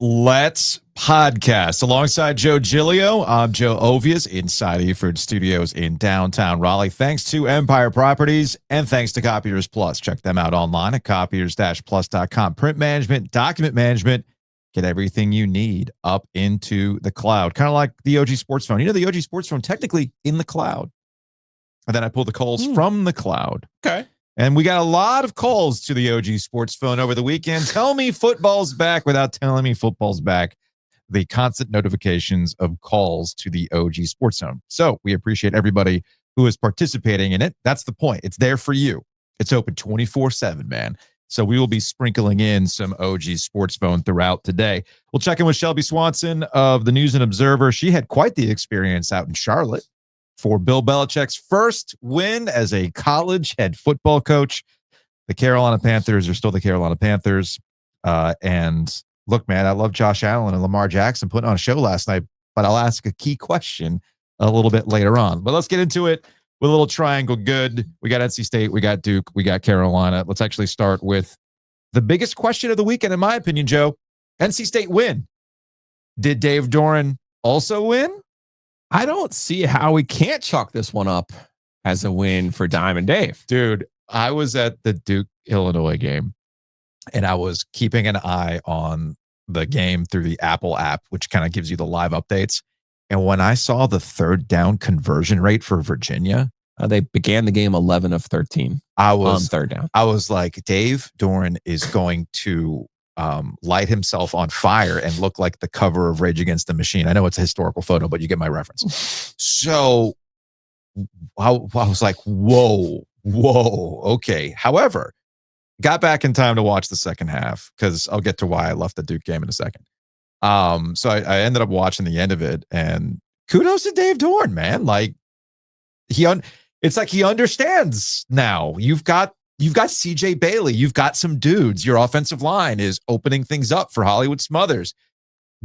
Let's podcast. Alongside Joe Giglio, I'm Joe Ovies inside Eford Studios in downtown Raleigh. Thanks to Empire Properties and thanks to Copiers Plus. Check them out online at copiers-plus.com. Print management, document management, get everything you need up into the cloud. Kind of like the OG Sports Phone. You know, the OG Sports Phone technically in the cloud. And then I pull the calls from the cloud. Okay. And we got a lot of calls to the OG Sports Phone over the weekend. Tell me football's back without telling me football's back. The constant notifications of calls to the OG Sports Phone. So we appreciate everybody who is participating in it. That's the point. It's there for you. It's open 24/7, man. So we will be sprinkling in some OG Sports Phone throughout today. We'll check in with Shelby Swanson of the News and Observer. She had quite the experience out in Charlotte for Bill Belichick's first win as a college head football coach. The Carolina Panthers are still the Carolina Panthers. And look, man, I love Josh Allen and Lamar Jackson putting on a show last night, but I'll ask a key question a little bit later on. But let's get into it with a little triangle good. We got NC State, we got Duke, we got Carolina. Let's actually start with the biggest question of the weekend, in my opinion, Joe. NC State win. Did Dave Doran also win? I don't see how we can't chalk this one up as a win for Diamond Dave. Dude, I was at the Duke-Illinois game, and I was keeping an eye on the game through the Apple app, which kind of gives you the live updates. And when I saw the third down conversion rate for Virginia, they began the game 11 of 13 on third down. I was like, Dave Doran is going to light himself on fire and look like the cover of Rage Against the Machine. I know it's a historical photo, but you get my reference. So I was like, whoa, okay. However, got back in time to watch the second half because I'll get to why I left the Duke game in a second. So I ended up watching the end of it, and kudos to Dave Doran, man. Like it's like he understands now. You've got CJ Bailey. You've got some dudes. Your offensive line is opening things up for Hollywood Smothers.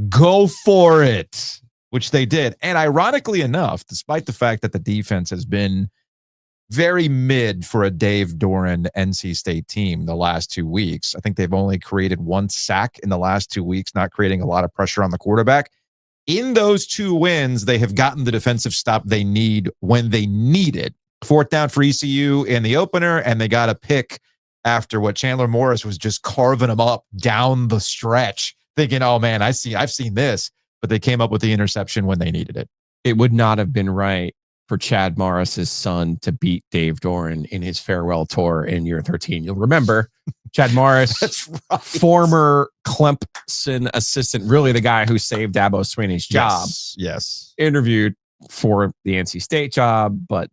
Go for it, which they did. And ironically enough, despite the fact that the defense has been very mid for a Dave Doran NC State team the last 2 weeks, I think they've only created one sack in the last 2 weeks, not creating a lot of pressure on the quarterback. In those 2 wins, they have gotten the defensive stop they need when they need it. 4th down for ECU in the opener, and they got a pick after what Chandler Morris was just carving them up down the stretch, thinking, oh man, I've seen this, but they came up with the interception when they needed it. It would not have been right for Chad Morris's son to beat Dave Doran in his farewell tour in year 13. You'll remember Chad Morris, That's right. Former Clemson assistant, really the guy who saved Dabo Swinney's job. Yes. Interviewed for the NC State job, but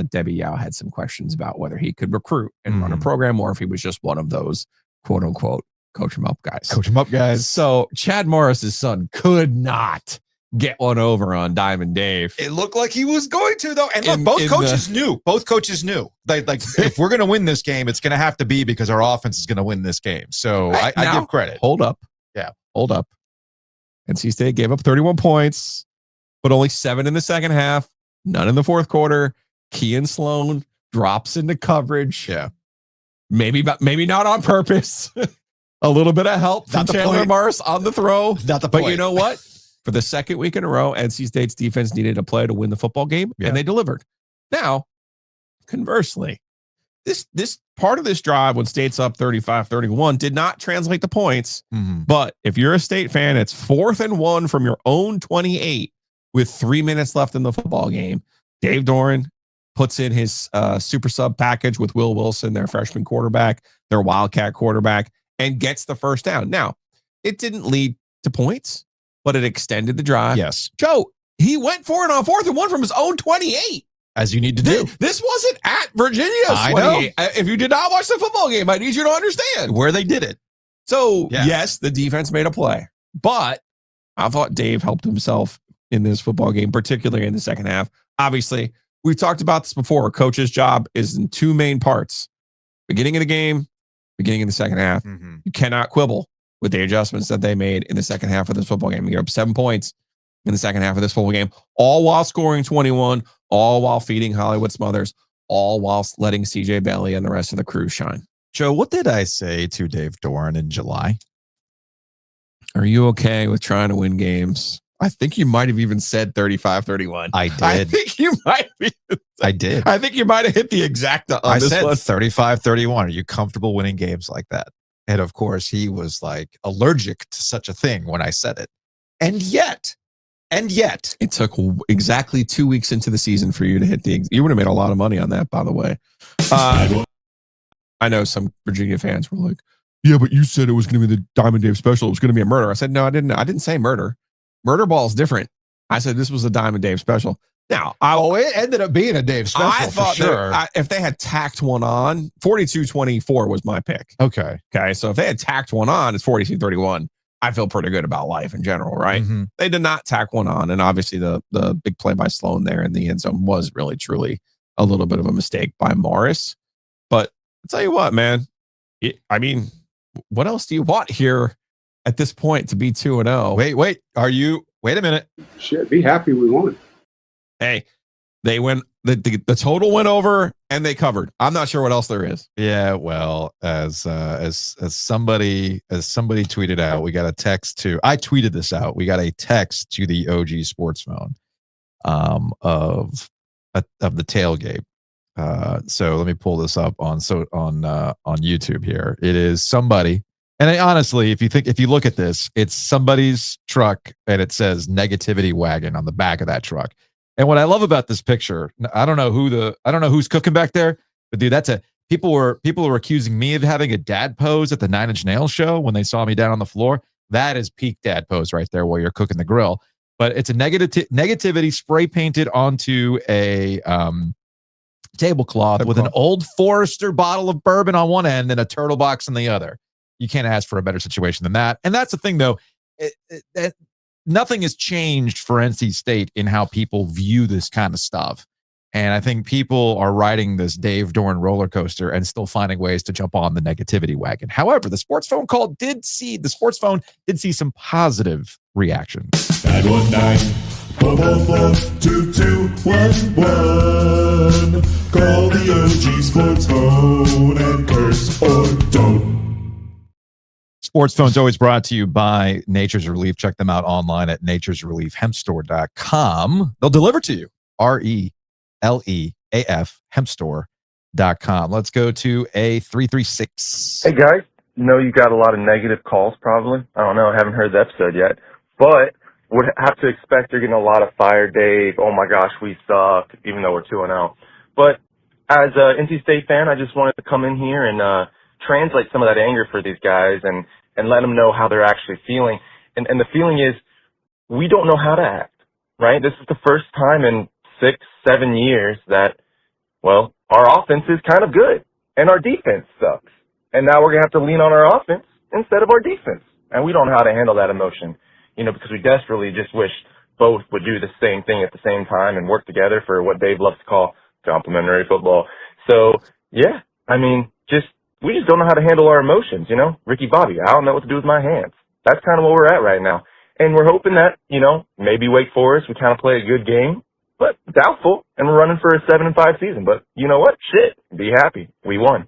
Debbie Yao had some questions about whether he could recruit and run a program or if he was just one of those quote unquote coach him up guys. So Chad Morris's son could not get one over on Diamond Dave. It looked like he was going to, though. And look, both coaches knew. Like if we're going to win this game, it's going to have to be because our offense is going to win this game. So I give credit. Hold up. NC State gave up 31 points, but only 7 in the second half, none in the fourth quarter. Kean Sloan drops into coverage. Yeah. Maybe not on purpose. A little bit of help from Chandler Morris on the throw. Not the point. But you know what? For the second week in a row, NC State's defense needed a play to win the football game, and they delivered. Now, conversely, this part of this drive when State's up 35-31 did not translate to points. But if you're a State fan, it's 4th and 1 from your own 28 with 3 minutes left in the football game. Dave Doran puts in his super sub package with Will Wilson, their freshman quarterback, their Wildcat quarterback, and gets the first down. Now, it didn't lead to points, but it extended the drive. Yes. Joe, he went for it on 4th and 1 from his own 28. As you need to do. This wasn't at Virginia's 28. If you did not watch the football game, I need you to understand where they did it. So, yes, the defense made a play, but I thought Dave helped himself in this football game, particularly in the second half. Obviously, we've talked about this before. A coach's job is in 2 main parts: beginning of the game, beginning of the second half. You cannot quibble with the adjustments that they made in the second half of this football game. You get up 7 points in the second half of this football game, all while scoring 21, all while feeding Hollywood Smothers, all while letting CJ Bailey and the rest of the crew shine. Joe, what did I say to Dave Doran in July? Are you okay with trying to win games? I think you might have even said 35-31. I did. I think you might be. I did. I think you might have hit the exact on I this said one. 35-31. Are you comfortable winning games like that? And of course, he was like allergic to such a thing when I said it. And yet, it took exactly 2 weeks into the season for you to hit you would have made a lot of money on that, by the way. I know some Virginia fans were like, yeah, but you said it was going to be the Diamond Dave special. It was going to be a murder. I said, no, I didn't say murder. Murder ball is different. I said this was a Diamond Dave special. Now, it ended up being a Dave special. I thought for sure. if they had tacked one on, 42-24 was my pick. Okay. So if they had tacked one on, it's 42-31. I feel pretty good about life in general, right? Mm-hmm. They did not tack one on, and obviously the big play by Sloan there in the end zone was really truly a little bit of a mistake by Morris. But I'll tell you what, man. I mean, what else do you want here at this point to be 2-0? Wait. Wait a minute. Shit, be happy we won. Hey, they went. The total went over and they covered. I'm not sure what else there is. Yeah, well, as somebody tweeted out, we got a text to. I tweeted this out. We got a text to the OG sports phone, of the tailgate. So let me pull this up on YouTube here. It is somebody, and honestly, if you look at this, it's somebody's truck, and it says negativity wagon on the back of that truck. And what I love about this picture, I don't know who's cooking back there, but dude, people were accusing me of having a dad pose at the 9 Inch Nails show when they saw me down on the floor. That is peak dad pose right there while you're cooking the grill. But it's a negativity spray painted onto a tablecloth with an Old Forester bottle of bourbon on one end and a turtle box on the other. You can't ask for a better situation than that. And that's the thing, though. Nothing has changed for NC State in how people view this kind of stuff. And I think people are riding this Dave Dorn roller coaster and still finding ways to jump on the negativity wagon. However, the sports phone did see some positive reactions. 919-444-2211. Call the OG sports phone and curse or don't. Sports Phone's always brought to you by Nature's Relief. Check them out online at naturesreliefhempstore.com. They'll deliver to you. RELEAF hempstore.com. Let's go to a 336. Hey guys, know you got a lot of negative calls probably. I don't know, I haven't heard the episode yet. But would have to expect you're getting a lot of fire Dave. Oh my gosh, we suck, even though we're 2-0. But as an NC State fan, I just wanted to come in here and translate some of that anger for these guys and let them know how they're actually feeling. And the feeling is we don't know how to act, right? This is the first time in 6-7 years that, well, our offense is kind of good and our defense sucks. And now we're going to have to lean on our offense instead of our defense. And we don't know how to handle that emotion, because we desperately just wish both would do the same thing at the same time and work together for what Dave loves to call complementary football. So, yeah, I mean, we just don't know how to handle our emotions, Ricky Bobby, I don't know what to do with my hands. That's kind of where we're at right now. And we're hoping that, maybe Wake Forest, we kind of play a good game, but doubtful, and we're running for a 7-5 season. But you know what? Shit, be happy. We won.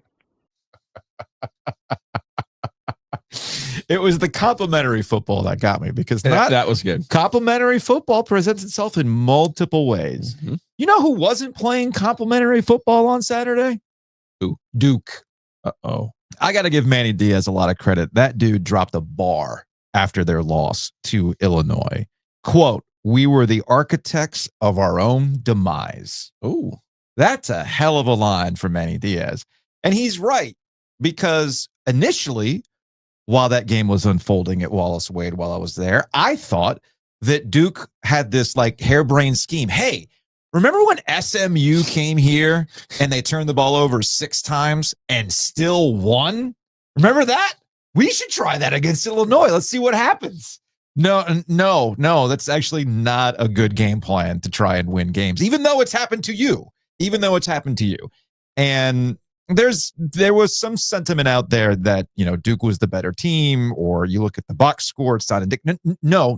It was the complementary football that got me because that was good. Complementary football presents itself in multiple ways. Mm-hmm. You know who wasn't playing complementary football on Saturday? Who? Duke. Uh-oh. I got to give Manny Diaz a lot of credit. That dude dropped a bar after their loss to Illinois. Quote, "We were the architects of our own demise." Oh, that's a hell of a line from Manny Diaz. And he's right, because initially, while that game was unfolding at Wallace Wade while I was there, I thought that Duke had this harebrained scheme. Hey, remember when SMU came here and they turned the ball over 6 times and still won? Remember that? We should try that against Illinois. Let's see what happens. No, that's actually not a good game plan to try and win games, even though it's happened to you. And there was some sentiment out there that, Duke was the better team, or you look at the box score, it's not indicative. No.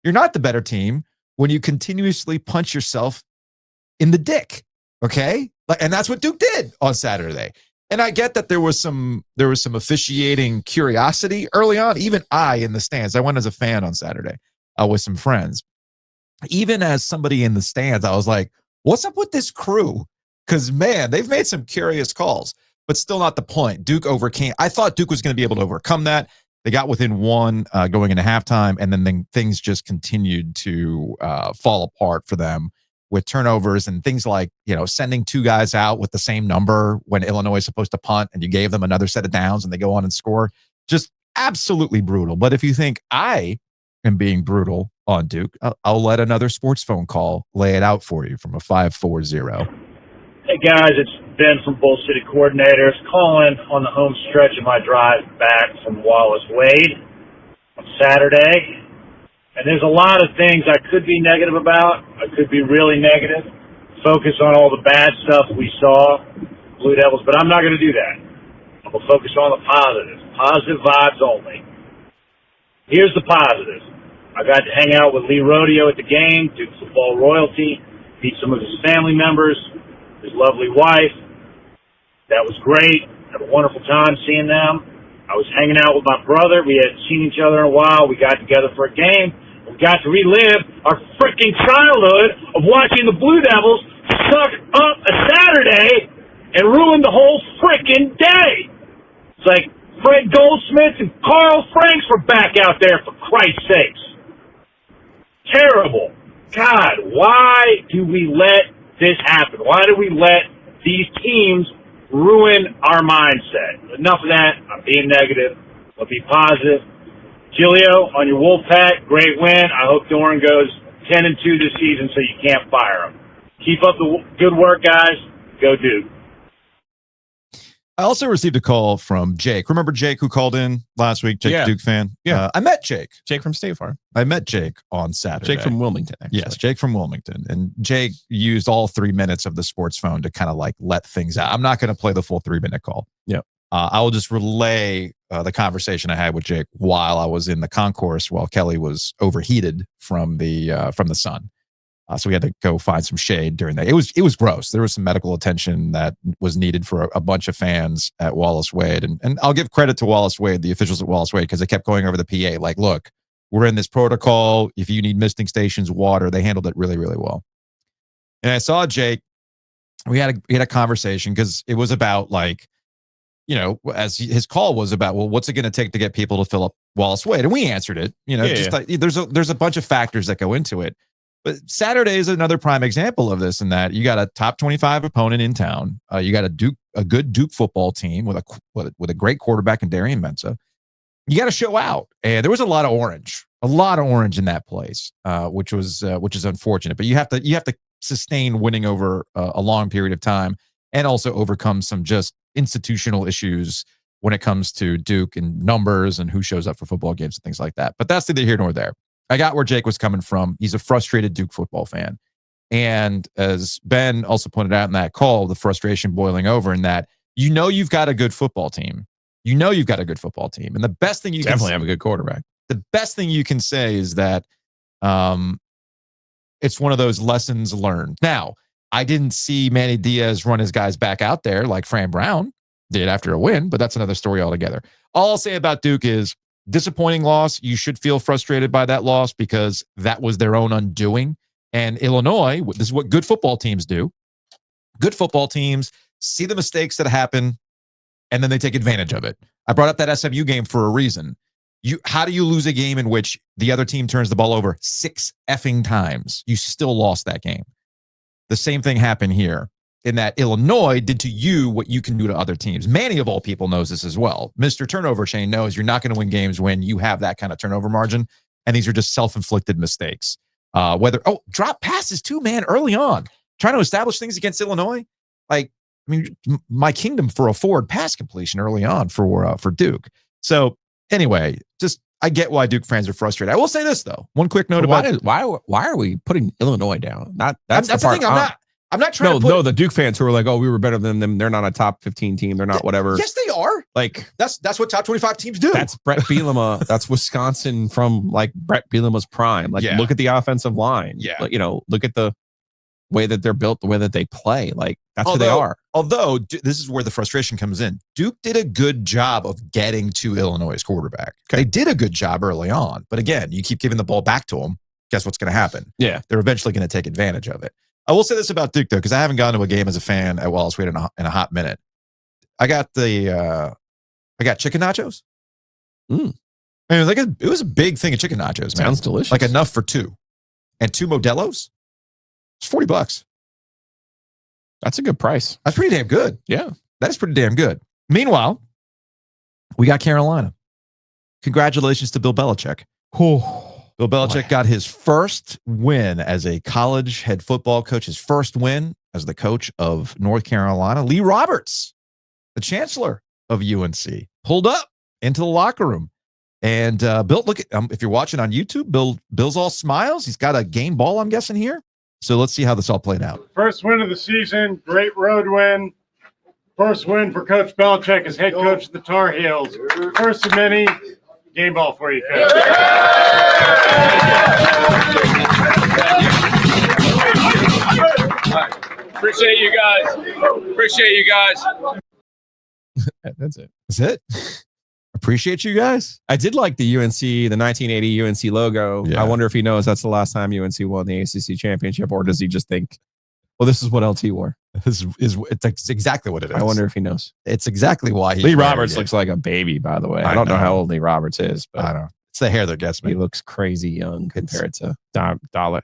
You're not the better team when you continuously punch yourself in the dick. Okay. And that's what Duke did on Saturday. And I get that there was some officiating curiosity early on. Even I in the stands, I went as a fan on Saturday with some friends. Even as somebody in the stands, I was like, what's up with this crew? Because, man, they've made some curious calls, but still not the point. Duke overcame. I thought Duke was going to be able to overcome that. They got within one going into halftime, and then things just continued to fall apart for them with turnovers and things like, sending two guys out with the same number when Illinois is supposed to punt, and you gave them another set of downs and they go on and score. Just absolutely brutal. But if you think I am being brutal on Duke, I'll let another sports phone call lay it out for you from a 540. Hey guys, it's Ben from Bull City Coordinators calling on the home stretch of my drive back from Wallace Wade on Saturday. And there's a lot of things I could be negative about. I could be really negative. Focus on all the bad stuff we saw, Blue Devils, but I'm not going to do that. I'm going to focus on the positives. Positive vibes only. Here's the positives. I got to hang out with Lee Rodeo at the game, Duke football royalty, meet some of his family members, his lovely wife. That was great. Had a wonderful time seeing them. I was hanging out with my brother. We hadn't seen each other in a while. We got together for a game. We got to relive our freaking childhood of watching the Blue Devils suck up a Saturday and ruin the whole freaking day. It's like Fred Goldsmith and Carl Franks were back out there, for Christ's sakes. Terrible. God, why do we let this happen? Why do we let these teams ruin our mindset? Enough of that. I'm being negative. I'll be positive. Giglio, on your Wolfpack, great win. I hope Doran goes 10-2 this season so you can't fire him. Keep up the good work, guys. Go Duke. I also received a call from Jake. Remember Jake who called in last week? Jake, Duke fan? Yeah. I met Jake. Jake from State Farm. I met Jake on Saturday. Jake from Wilmington, actually. Yes, Jake from Wilmington. And Jake used all 3 minutes of the sports phone to kind of like let things out. I'm not going to play the full 3-minute call. Yeah. I will just relay the conversation I had with Jake while I was in the concourse while Kelly was overheated from the sun. So we had to go find some shade during that. It was gross. There was some medical attention that was needed for a bunch of fans at Wallace Wade. And I'll give credit to Wallace Wade, the officials at Wallace Wade, because they kept going over the PA like, look, we're in this protocol. If you need misting stations, water, they handled it really, really well. And I saw Jake. We had a conversation because it was about like, as his call was about, well, what's it going to take to get people to fill up Wallace Wade? And we answered it. Like, there's a bunch of factors that go into it. But Saturday is another prime example of this, in that you got a top 25 opponent in town. You got a good Duke football team with a great quarterback in Darian Mensah. You got to show out, and there was a lot of orange in that place, which is unfortunate. But you have to sustain winning over a long period of time, and also overcome some just institutional issues when it comes to Duke and numbers and who shows up for football games and things like that. But that's neither here nor there. I got where Jake was coming from. He's a frustrated Duke football fan. And as Ben also pointed out in that call, the frustration boiling over in that, you've got a good football team. And the best thing you definitely have a good quarterback. The best thing you can say is that it's one of those lessons learned. Now, I didn't see Manny Diaz run his guys back out there like Fran Brown did after a win, but that's another story altogether. All I'll say about Duke is, disappointing loss. You should feel frustrated by that loss because that was their own undoing. And Illinois, this is what good football teams do. Good football teams see the mistakes that happen, and then they take advantage of it. I brought up that SMU game for a reason. How do you lose a game in which the other team turns the ball over 6 effing times? You still lost that game. The same thing happened here, in that Illinois did to you what you can do to other teams. Manny, of all people, knows this as well. Mr. Turnover Chain knows you're not going to win games when you have that kind of turnover margin, and these are just self-inflicted mistakes. Drop passes too, man, early on. Trying to establish things against Illinois. My kingdom for a forward pass completion early on for Duke. So anyway, I get why Duke fans are frustrated. I will say this, though. One quick note about why are we putting Illinois down? That's the thing. I'm not trying to put... No, the Duke fans who are like, oh, we were better than them. They're not a top 15 team. They're not whatever. Yes, they are. Like, that's what top 25 teams do. That's Brett Bielema. That's Wisconsin from like Brett Bielema's prime. Like, look at the offensive line. Yeah. Look at the way that they're built, the way that they play. Like, that's who they are. Although, this is where the frustration comes in. Duke did a good job of getting to Illinois' quarterback. Okay. They did a good job early on. But again, you keep giving the ball back to them, guess what's going to happen? Yeah. They're eventually going to take advantage of it. I will say this about Duke, though, because I haven't gone to a game as a fan at Wallace Wade in a hot minute. I got chicken nachos. Mm. I mean, it was a big thing of chicken nachos, man. Sounds delicious. Like enough for two. And 2 Modelo's. It's $40. That's a good price. That's pretty damn good. Yeah. That is pretty damn good. Meanwhile, we got Carolina. Congratulations to Bill Belichick. Bill Belichick got his first win as a college head football coach, his first win as the coach of North Carolina. Lee Roberts, the chancellor of UNC, pulled up into the locker room. And Bill, look at if you're watching on YouTube, Bill's all smiles. He's got a game ball, I'm guessing, here. So let's see how this all played out. First win of the season, great road win. First win for Coach Belichick as head coach of the Tar Heels. First of many. Game ball for you, Coach. Appreciate you guys. That's it. That's it. Appreciate you guys. I did like the 1980 UNC logo. Yeah. I wonder if he knows that's the last time UNC won the ACC championship, or does he just think, well, this is what LT wore? It's exactly what it is. I wonder if he knows. It's exactly why Lee Roberts looks like a baby, by the way. I don't know how old Lee Roberts is, but I don't know. It's the hair that gets me. He looks crazy young compared to dollar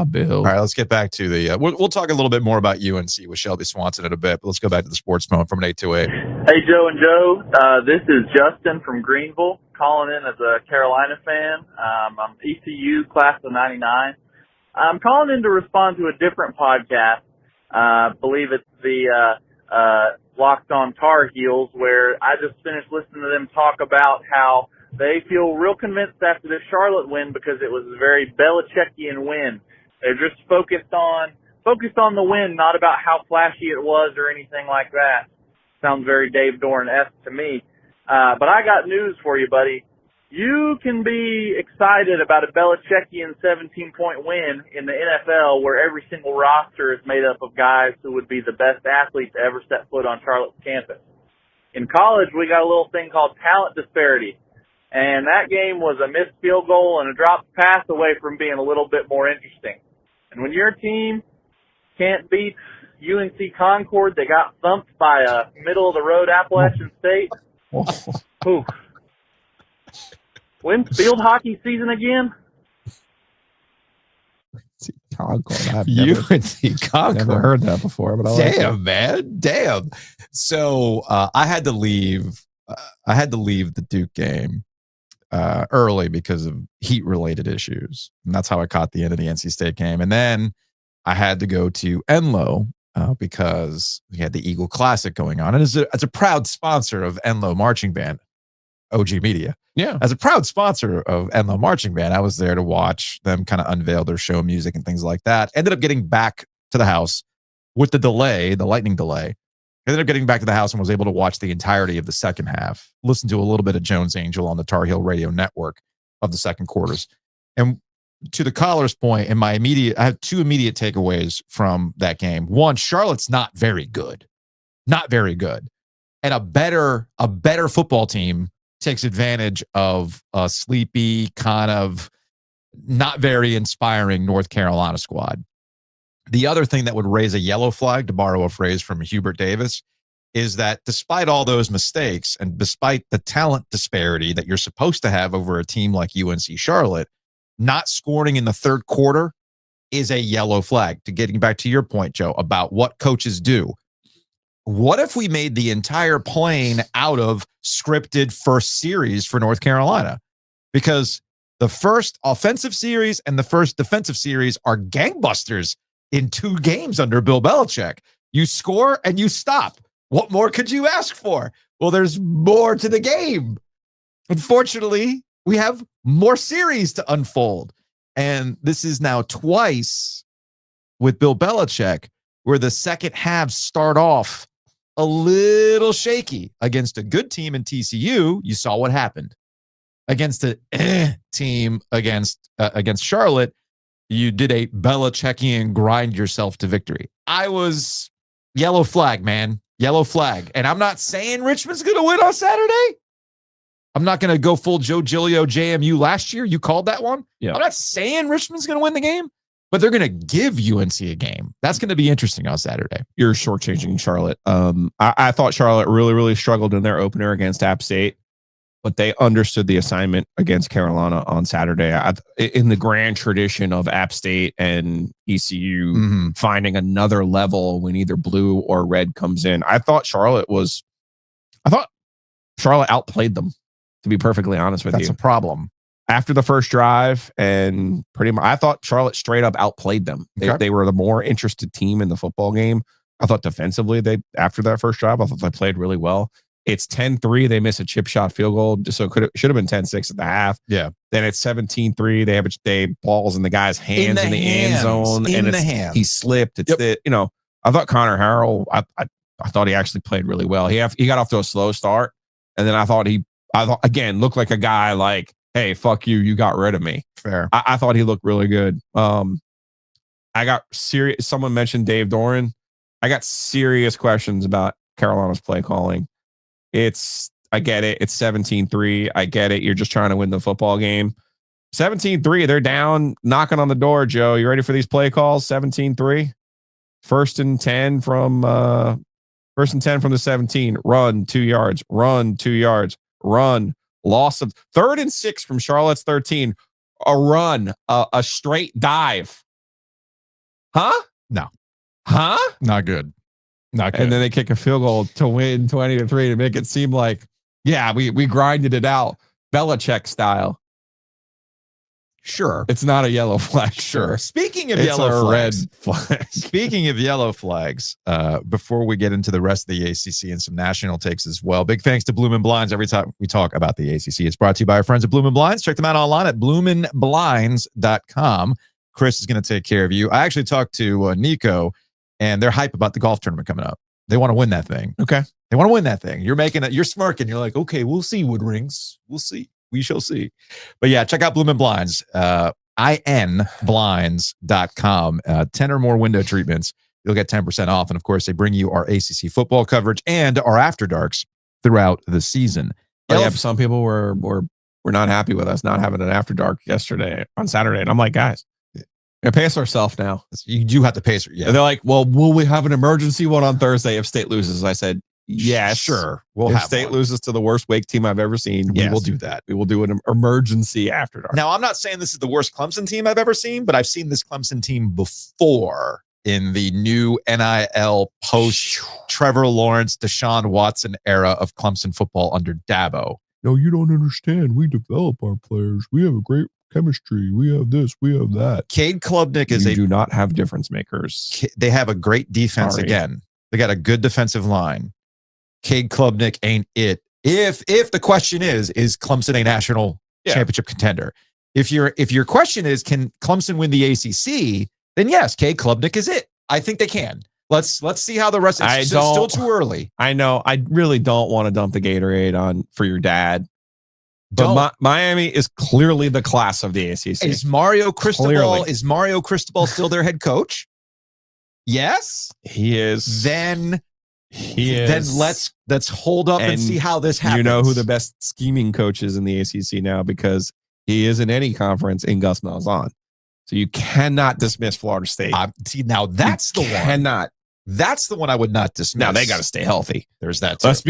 bill. All right, let's get back to the. We'll talk a little bit more about UNC with Shelby Swanson in a bit, but let's go back to the sports phone from an 828. Hey, Joe and Joe. This is Justin from Greenville calling in as a Carolina fan. I'm ECU class of 99. I'm calling in to respond to a different podcast. I believe it's the Locked on Tar Heels, where I just finished listening to them talk about how they feel real convinced after the Charlotte win because it was a very Belichickian win. They're just focused on the win, not about how flashy it was or anything like that. Sounds very Dave Doran-esque to me. But I got news for you, buddy. You can be excited about a Belichickian 17-point win in the NFL where every single roster is made up of guys who would be the best athletes to ever set foot on Charlotte's campus. In college, we got a little thing called talent disparity. And that game was a missed field goal and a dropped pass away from being a little bit more interesting. And when your team can't beat UNC Concord, they got thumped by a middle-of-the-road Appalachian State. Ooh. When's field hockey season again? Concord. UNC Concord. Never heard that before, but I like Damn, it. man. Damn. So I had to leave. I had to leave the Duke game early because of heat-related issues, and that's how I caught the end of the NC State game. And then I had to go to Enloe because we had the Eagle Classic going on, and as a proud sponsor of Enloe Marching Band, OG Media. Yeah. As a proud sponsor of Enloe Marching Band, I was there to watch them kind of unveil their show music and things like that. Ended up getting back to the house with the lightning delay. Ended up getting back to the house and was able to watch the entirety of the second half, listen to a little bit of Jones Angel on the Tar Heel Radio Network of the second quarters. And to the caller's point, I have two immediate takeaways from that game. One, Charlotte's not very good. Not very good. And a better football team takes advantage of a sleepy, kind of not very inspiring North Carolina squad. The other thing that would raise a yellow flag, to borrow a phrase from Hubert Davis, is that despite all those mistakes and despite the talent disparity that you're supposed to have over a team like UNC Charlotte, not scoring in the third quarter is a yellow flag. To getting back to your point, Joe, about what coaches do. What if we made the entire plane out of scripted first series for North Carolina? Because the first offensive series and the first defensive series are gangbusters in 2 games under Bill Belichick. You score and you stop. What more could you ask for? Well, there's more to the game. Unfortunately, we have more series to unfold. And this is now twice with Bill Belichick, where the second halves start off a little shaky. Against a good team in TCU, you saw what happened. Against a team against Charlotte, You did a Belichickian grind yourself to victory. I was yellow flag, man. Yellow flag. And I'm not saying Richmond's going to win on Saturday. I'm not going to go full Joe Giglio JMU last year. You called that one. Yeah. I'm not saying Richmond's going to win the game, but they're going to give UNC a game. That's going to be interesting on Saturday. You're shortchanging Charlotte. I thought Charlotte really, really struggled in their opener against App State, but they understood the assignment against Carolina on Saturday. In the grand tradition of App State and ECU finding another level when either blue or red comes in, I thought Charlotte outplayed them, to be perfectly honest with you. That's a problem. After the first drive, and pretty much, I thought Charlotte straight up outplayed them. They were the more interested team in the football game. I thought defensively, after that first drive, I thought they played really well. It's 10-3. They miss a chip shot field goal, so should have been 10-6 at the half. Yeah. Then it's 17-3. They balls in the guy's hands in the end zone, he slipped. It's I thought Connor Harrell. I thought he actually played really well. He got off to a slow start, and then I thought again looked like a guy like, hey, fuck you, you got rid of me. Fair. I thought he looked really good. I got serious. Someone mentioned Dave Doran. I got serious questions about Carolina's play calling. I get it. It's 17-3. I get it. You're just trying to win the football game. 17-3. They're down, knocking on the door, Joe. You ready for these play calls? 17-3. First and 10 from the 17. Run 2 yards. Run 2 yards. Run. Loss of 3rd and 6 from Charlotte's 13. A run. A straight dive. Huh? No. Huh? Not good. Not good. And then they kick a field goal to win 20-3 to make it seem like, yeah, we grinded it out, Belichick style. Sure. It's not a yellow flag. Sure. Speaking of It's yellow a flags, red flag. Speaking of yellow flags, before we get into the rest of the ACC and some national takes as well, big thanks to Bloomin' Blinds. Every time we talk about the ACC, it's brought to you by our friends at Bloomin' Blinds. Check them out online at bloominblinds.com. Chris is going to take care of you. I actually talked to Nico, and they're hype about the golf tournament coming up. They want to win that thing. Okay. They want to win that thing. You're making it. You're smirking. You're like, okay, we'll see, Wood Rings. We'll see. We shall see. But yeah, check out Bloomin' Blinds. INBlinds.com. 10 or more window treatments. You'll get 10% off. And of course, they bring you our ACC football coverage and our after darks throughout the season. Yeah, some people were not happy with us not having an after dark on Saturday. And I'm like, guys, we pace ourselves now. You do have to pace. Yeah. And they're like, well, will we have an emergency one on Thursday if State loses? I said, yes. Sure. If State loses to the worst Wake team I've ever seen, we will do that. We will do an emergency after dark. Now, I'm not saying this is the worst Clemson team I've ever seen, but I've seen this Clemson team before in the new NIL post Trevor Lawrence, Deshaun Watson era of Clemson football under Dabo. No, you don't understand. We develop our players. We have a great chemistry. We have this. We have that. Cade Klubnik do not have difference makers. They have a great defense. Sorry. Again. They got a good defensive line. Cade Klubnik ain't it. If the question is Clemson a national championship contender? If your question is, can Clemson win the ACC? Then yes, Cade Klubnik is it. I think they can. Let's see how the rest. It's still too early. I know. I really don't want to dump the Gatorade on for your dad. But Miami is clearly the class of the ACC. Is Mario Cristobal still their head coach? Yes, he is. Then let's hold up and see how this happens. You know who the best scheming coach is in the ACC now, because he is in any conference in Gus Malzahn. So you cannot dismiss Florida State. See, now that's the one. That's the one I would not dismiss. Now they got to stay healthy. There's that too. Let's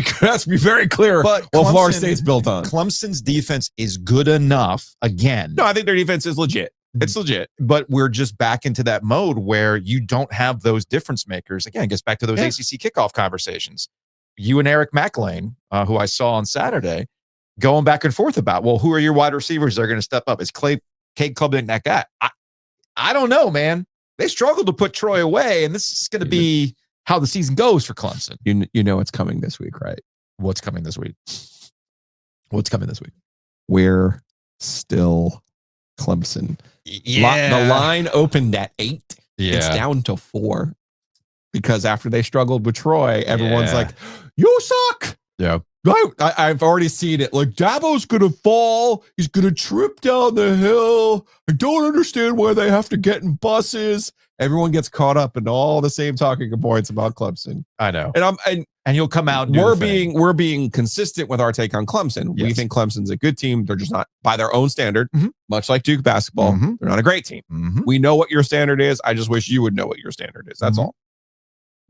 be very clear. But what Florida State's built on. Clemson's defense is good enough. Again, no, I think their defense is legit. It's legit. But we're just back into that mode where you don't have those difference makers. Again, it gets back to those ACC kickoff conversations. You and Eric McLean, who I saw on Saturday, going back and forth about, well, who are your wide receivers that are going to step up? Is Cade Klubnik that guy? I don't know, man. They struggled to put Troy away, and this is going to be how the season goes for Clemson. You know it's coming this week, right? What's coming this week? We're still Clemson. Yeah. The line opened at 8. Yeah. It's down to 4 because after they struggled with Troy, everyone's like, you suck. Yeah. I've already seen it. Like, Dabo's going to fall. He's going to trip down the hill. I don't understand why they have to get in buses. Everyone gets caught up in all the same talking points about Clemson. I know. And you'll come out and we're being consistent with our take on Clemson. Yes. We think Clemson's a good team. They're just not, by their own standard, much like Duke basketball, they're not a great team. We know what your standard is. I just wish you would know what your standard is. That's all.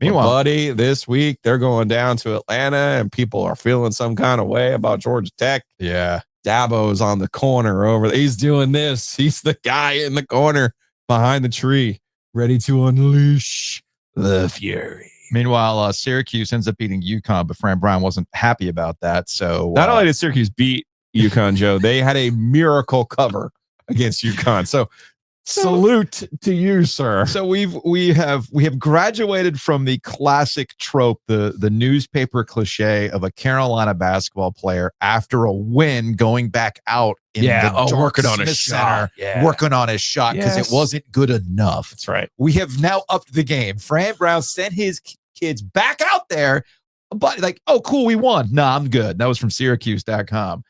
Meanwhile, buddy, this week they're going down to Atlanta and people are feeling some kind of way about Georgia Tech. Yeah. Dabo's on the corner over there. He's doing this. He's the guy in the corner behind the tree, ready to unleash the fury. Meanwhile, Syracuse ends up beating UConn, but Fran Brown wasn't happy about that. So not only did Syracuse beat UConn, Joe, they had a miracle cover against UConn. So salute to you, sir. So we have graduated from the classic trope, the newspaper cliche of a Carolina basketball player after a win going back out in the working on his shot, working on his shot because it wasn't good enough. That's right. We have now upped the game. Fran Brown sent his kids back out there, but like, oh, cool, we won. Nah, I'm good. That was from Syracuse.com.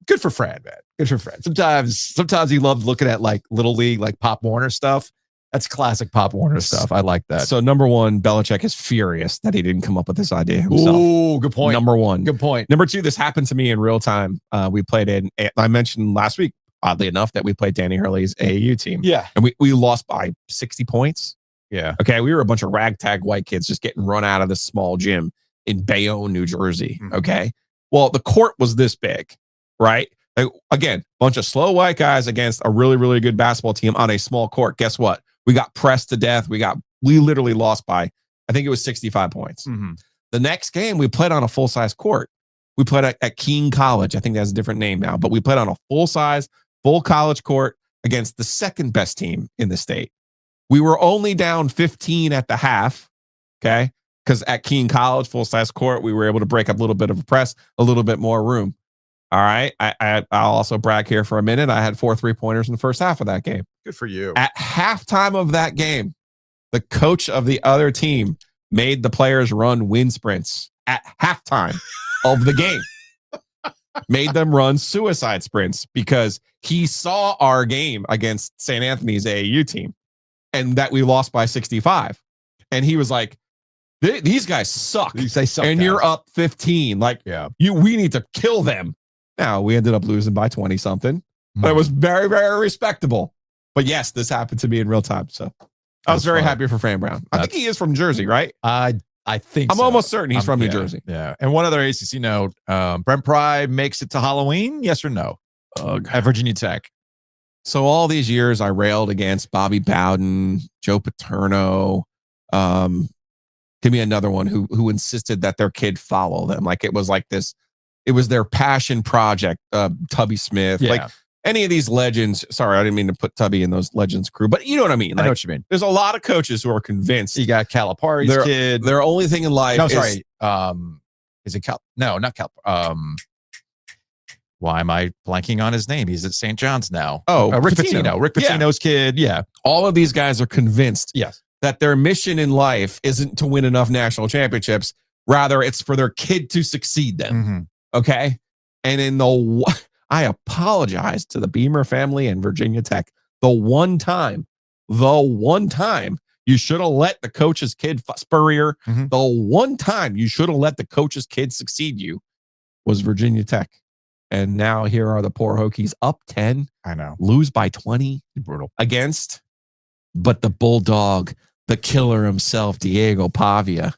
Good for Fran, man. Good for Fran. Sometimes he loved looking at like Little League, like Pop Warner stuff. That's classic Pop Warner stuff. I like that. So number one, Belichick is furious that he didn't come up with this idea himself. Ooh, good point. Number one. Good point. Number two, this happened to me in real time. We played I mentioned last week, oddly enough, that we played Danny Hurley's AAU team. Yeah. And we lost by 60 points. Yeah. Okay. We were a bunch of ragtag white kids just getting run out of this small gym in Bayonne, New Jersey. Okay. Well, the court was this big, right? Like, again, bunch of slow white guys against a really, really good basketball team on a small court. Guess what? We got pressed to death. We literally lost by, I think it was 65 points. The next game we played on a full-size court. We played at Keene College. I think that's a different name now, but we played on a full-size, full college court against the second best team in the state. We were only down 15 at the half. Okay. Because at Keene College, full-size court, we were able to break up a little bit of a press, a little bit more room. All right. I'll also brag here for a minute. I had 4 3-pointers in the first half of that game. Good for you. At halftime of that game, the coach of the other team made the players run wind sprints at halftime of the game. Made them run suicide sprints because he saw our game against St. Anthony's AAU team and that we lost by 65. And he was like, these guys suck. They suck. And you're up 15. Like, we need to kill them. Now, we ended up losing by 20 something, but it was very, very respectable. But yes, this happened to me in real time. So I was very happy for Fran Brown. I think he is from Jersey, right? I think I'm almost certain he's from New Jersey. Yeah. And one other ACC note, Brent Pry makes it to Halloween. Yes or no? At Virginia Tech. So all these years I railed against Bobby Bowden, Joe Paterno. Give me another one who insisted that their kid follow them. Like it was like this. It was their passion project, Tubby Smith, like any of these legends. Sorry, I didn't mean to put Tubby in those legends crew, but you know what I mean? Like, I know what you mean. There's a lot of coaches who are convinced. You got Calipari's kid. Their only thing in life is... is it Cal? No, not Cal. Why am I blanking on his name? He's at St. John's now. Oh, Rick Pitino. Rick Pitino's kid. Yeah. All of these guys are convinced that their mission in life isn't to win enough national championships. Rather, it's for their kid to succeed them. Okay. And I apologize to the Beamer family and Virginia Tech. The one time you should have let the coach's kid Spurrier, the one time you should have let the coach's kid succeed you was Virginia Tech. And now here are the poor Hokies up 10. I know. Lose by 20. Brutal. But the Bulldog, the killer himself, Diego Pavia.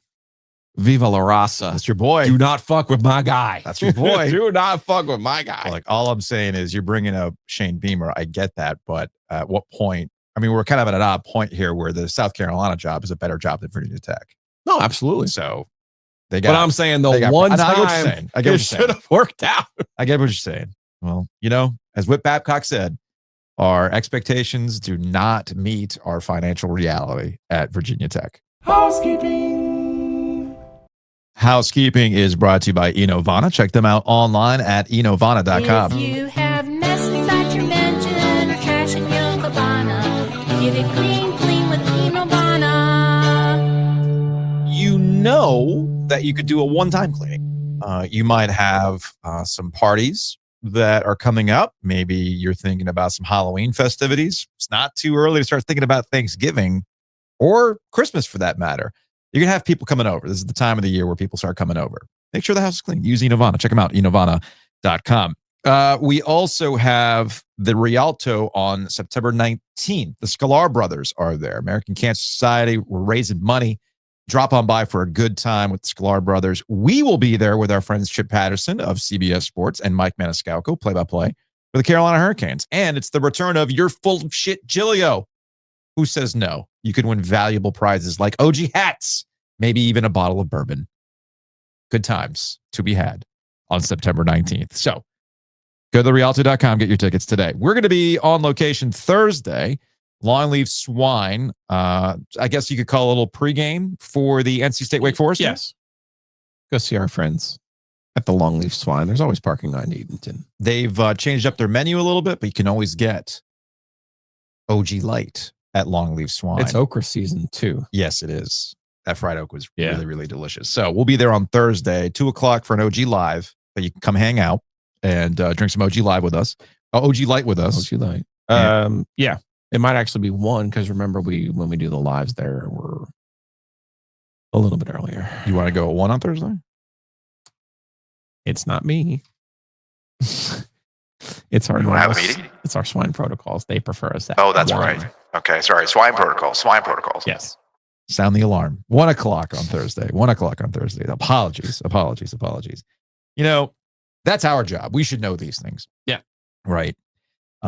Viva la raza. That's your boy. Do not fuck with my guy. That's your boy. Do not fuck with my guy. Like, all I'm saying is you're bringing up Shane Beamer. I get that. But at what point? I mean, we're kind of at an odd point here where the South Carolina job is a better job than Virginia Tech. No, absolutely. So they got. But I'm saying the one time I get what you're saying. I get it should have worked out. I get what you're saying. Well, as Whit Babcock said, our expectations do not meet our financial reality at Virginia Tech. Housekeeping is brought to you by Enovana. Check them out online at enovana.com. If you have mess inside your mansion or trash in your cabana, get it clean with Enovana. You know that you could do a one-time cleaning. You might have some parties that are coming up. Maybe you're thinking about some Halloween festivities. It's not too early to start thinking about Thanksgiving or Christmas for that matter. You're going to have people coming over. This is the time of the year where people start coming over. Make sure the house is clean. Use Enovana. Check them out, enovana.com. We also have the Rialto on September 19th. The Sklar brothers are there. American Cancer Society. We're raising money. Drop on by for a good time with the Sklar brothers. We will be there with our friends Chip Patterson of CBS Sports and Mike Maniscalco, play-by-play for the Carolina Hurricanes. And it's the return of You're Full of Shit Giglio. Who says no? You could win valuable prizes like OG hats, maybe even a bottle of bourbon. Good times to be had on September 19th. So go to therealto.com, get your tickets today. We're going to be on location Thursday. Longleaf Swine. I guess you could call it a little pregame for the NC State Wake Forest. Yes. Go see our friends at the Longleaf Swine. There's always parking on Edenton. They've changed up their menu a little bit, but you can always get OG Light at Longleaf Swine. It's okra season too. Yes, it is. That fried oak was really, really delicious. So we'll be there on Thursday, 2:00 for an OG Live. But you can come hang out and drink some OG Live with us. OG Light with us. OG Light. Yeah. It might actually be one because remember when we do the lives there, we're a little bit earlier. You want to go at 1 on Thursday? It's not me. It's our have a meeting? It's our swine protocols. They prefer us that. Oh, that's right. Okay, sorry. Swine protocols. Yes. Sound the alarm. 1:00 on Thursday. 1:00 on Thursday. Apologies. You know, that's our job. We should know these things. Yeah. Right.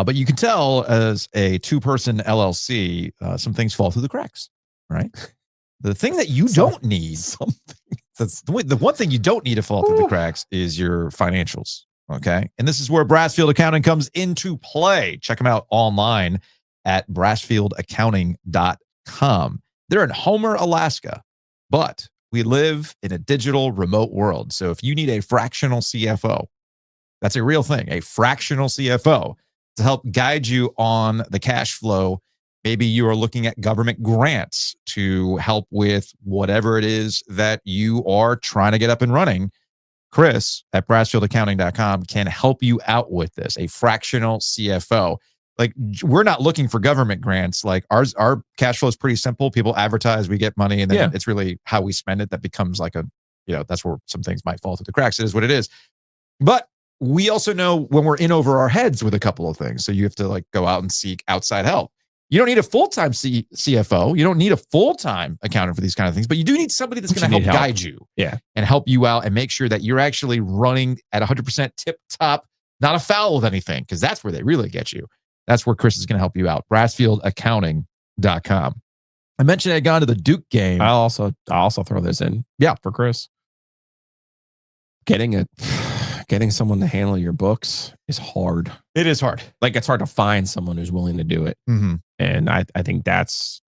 But you can tell as a two-person LLC, some things fall through the cracks, right? The thing that you don't need, the one thing you don't need to fall through the cracks is your financials, okay? And this is where Brassfield Accounting comes into play. Check them out online at brassfieldaccounting.com. They're in Homer, Alaska, but we live in a digital remote world. So if you need a fractional CFO, that's a real thing, a fractional CFO, to help guide you on the cash flow. Maybe you are looking at government grants to help with whatever it is that you are trying to get up and running. Chris at brassfieldaccounting.com can help you out with this, a fractional CFO. Like, we're not looking for government grants. Like our cash flow is pretty simple. People advertise, we get money, and then it's really how we spend it that becomes like that's where some things might fall through the cracks. It is what it is. But we also know when we're in over our heads with a couple of things. So you have to go out and seek outside help. You don't need a full-time CFO. You don't need a full-time accountant for these kind of things, but you do need somebody that's going to help guide you and help you out and make sure that you're actually running at 100% tip-top, not afoul of anything, because that's where they really get you. That's where Chris is going to help you out. brassfieldaccounting.com. I mentioned I had gone to the Duke game. I'll also throw this in. Yeah. For Chris. Getting someone to handle your books is hard. It is hard. It's hard to find someone who's willing to do it. Mm-hmm. And I think that's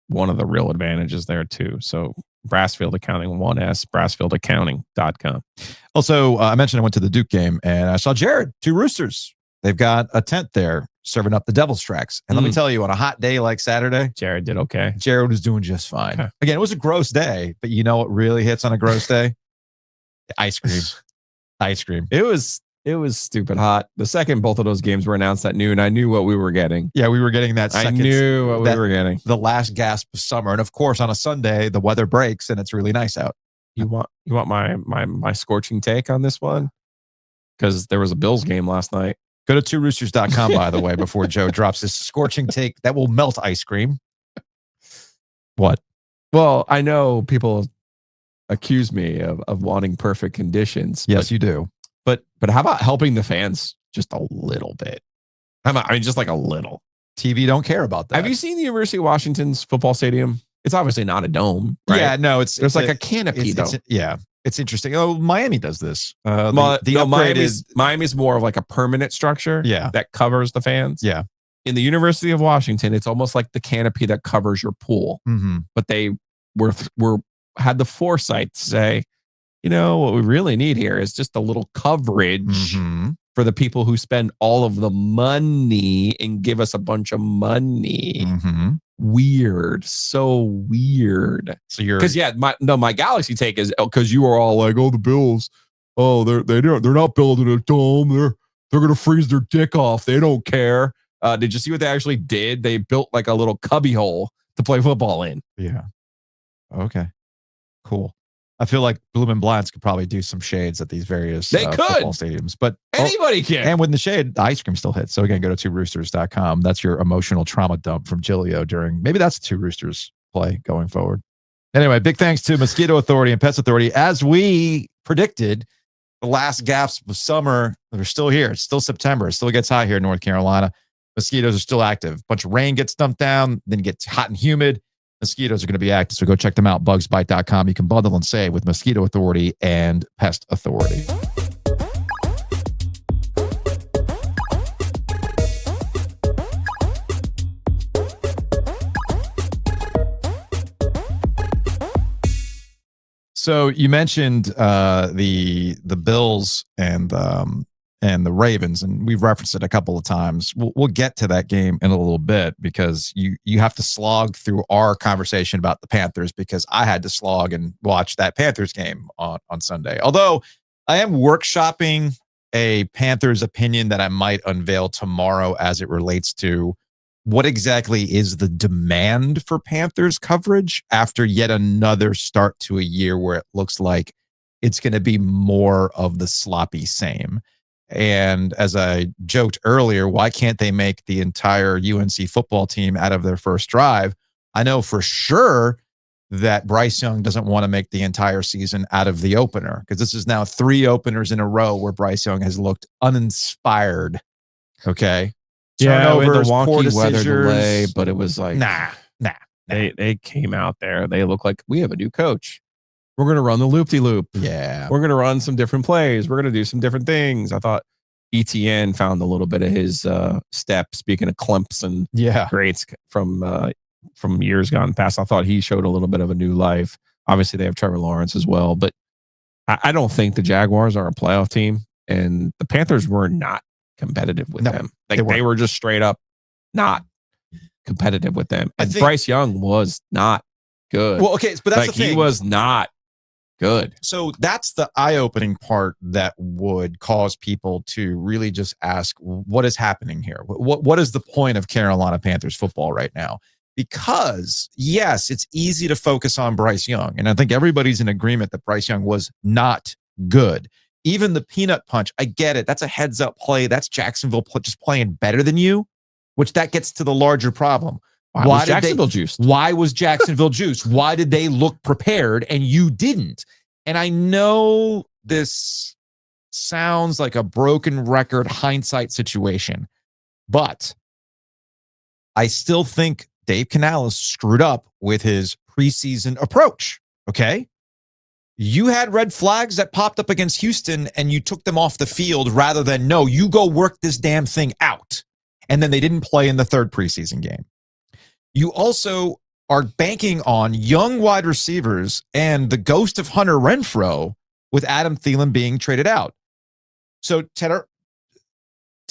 one of the real advantages there too. So Brassfield Accounting, 1S, brassfieldaccounting.com. Also, I mentioned I went to the Duke game and I saw Jared, two Roosters. They've got a tent there serving up the Devil's Tracks. And let me tell you, on a hot day like Saturday, Jared did okay. Jared was doing just fine. Okay. Again, it was a gross day, but you know what really hits on a gross day? Ice cream. Ice cream. It was stupid hot. The second both of those games were announced at noon, I knew what we were getting. Yeah, we were getting that second. I knew what we were getting. The last gasp of summer. And of course, on a Sunday, the weather breaks and it's really nice out. You want my scorching take on this one? Because there was a Bills game last night. Go to tworoosters.com, by the way, before Joe drops his scorching take that will melt ice cream. What? Well, I know people accuse me of wanting perfect conditions. Yes, you do. But how about helping the fans just a little bit? I mean, just like a little. TV don't care about that. Have you seen the University of Washington's football stadium? It's obviously not a dome, right? Yeah, no, there's like a canopy though. It's interesting. Oh, Miami does this. Miami's more of like a permanent structure that covers the fans. Yeah. In the University of Washington, it's almost like the canopy that covers your pool. Mm-hmm. But they had the foresight to say, what we really need here is just a little coverage for the people who spend all of the money and give us a bunch of money. Mm-hmm. Weird. So weird. So you're... Because, my Galaxy take is because you are all like, oh, the Bills, oh, they're not building a dome. They're gonna freeze their dick off. They don't care. Did you see what they actually did? They built like a little cubby hole to play football in. Yeah. Okay. Cool. I feel like Bloom and Blinds could probably do some shades at these various football stadiums, but anybody can. And with the shade, the ice cream still hits. So again, go to tworoosters.com. That's your emotional trauma dump from Giglio during, maybe that's a Two Roosters play going forward. Anyway, big thanks to Mosquito Authority and Pets Authority. As we predicted, the last gasps of summer, they're still here. It's still September. It still gets hot here in North Carolina. Mosquitoes are still active. A bunch of rain gets dumped down, then gets hot and humid. Mosquitoes are going to be active, so go check them out, bugsbite.com. You can bundle and save with Mosquito Authority and Pest Authority. So you mentioned the Bills and the Ravens, and we've referenced it a couple of times. We'll get to that game in a little bit because you have to slog through our conversation about the Panthers because I had to slog and watch that Panthers game on Sunday. Although I am workshopping a Panthers opinion that I might unveil tomorrow as it relates to what exactly is the demand for Panthers coverage after yet another start to a year where it looks like it's going to be more of the sloppy same. And as I joked earlier, why can't they make the entire UNC football team out of their first drive? I know for sure that Bryce Young doesn't want to make the entire season out of the opener because this is now 3 openers in a row where Bryce Young has looked uninspired. Okay. Turnovers, the wonky weather delay, but it was like, nah. They came out there. They look like we have a new coach. We're going to run the loop-de-loop. Yeah. We're going to run some different plays. We're going to do some different things. I thought ETN found a little bit of his step. Speaking of Clemson greats from years gone past, I thought he showed a little bit of a new life. Obviously, they have Trevor Lawrence as well, but I don't think the Jaguars are a playoff team, and the Panthers were not competitive with them. Like they were just straight up not competitive with them. And Bryce Young was not good. Well, okay, but that's the thing. He was not good. So that's the eye-opening part that would cause people to really just ask, what is happening here? What is the point of Carolina Panthers football right now? Because, yes, it's easy to focus on Bryce Young. And I think everybody's in agreement that Bryce Young was not good. Even the peanut punch, I get it. That's a heads-up play. That's Jacksonville just playing better than you, which that gets to the larger problem. Why was Jacksonville juiced? Why was Jacksonville juiced? Why did they look prepared and you didn't? And I know this sounds like a broken record hindsight situation, but I still think Dave Canales screwed up with his preseason approach, okay? You had red flags that popped up against Houston and you took them off the field rather than, no, you go work this damn thing out. And then they didn't play in the 3rd preseason game. You also are banking on young wide receivers and the ghost of Hunter Renfrow with Adam Thielen being traded out. So Tedero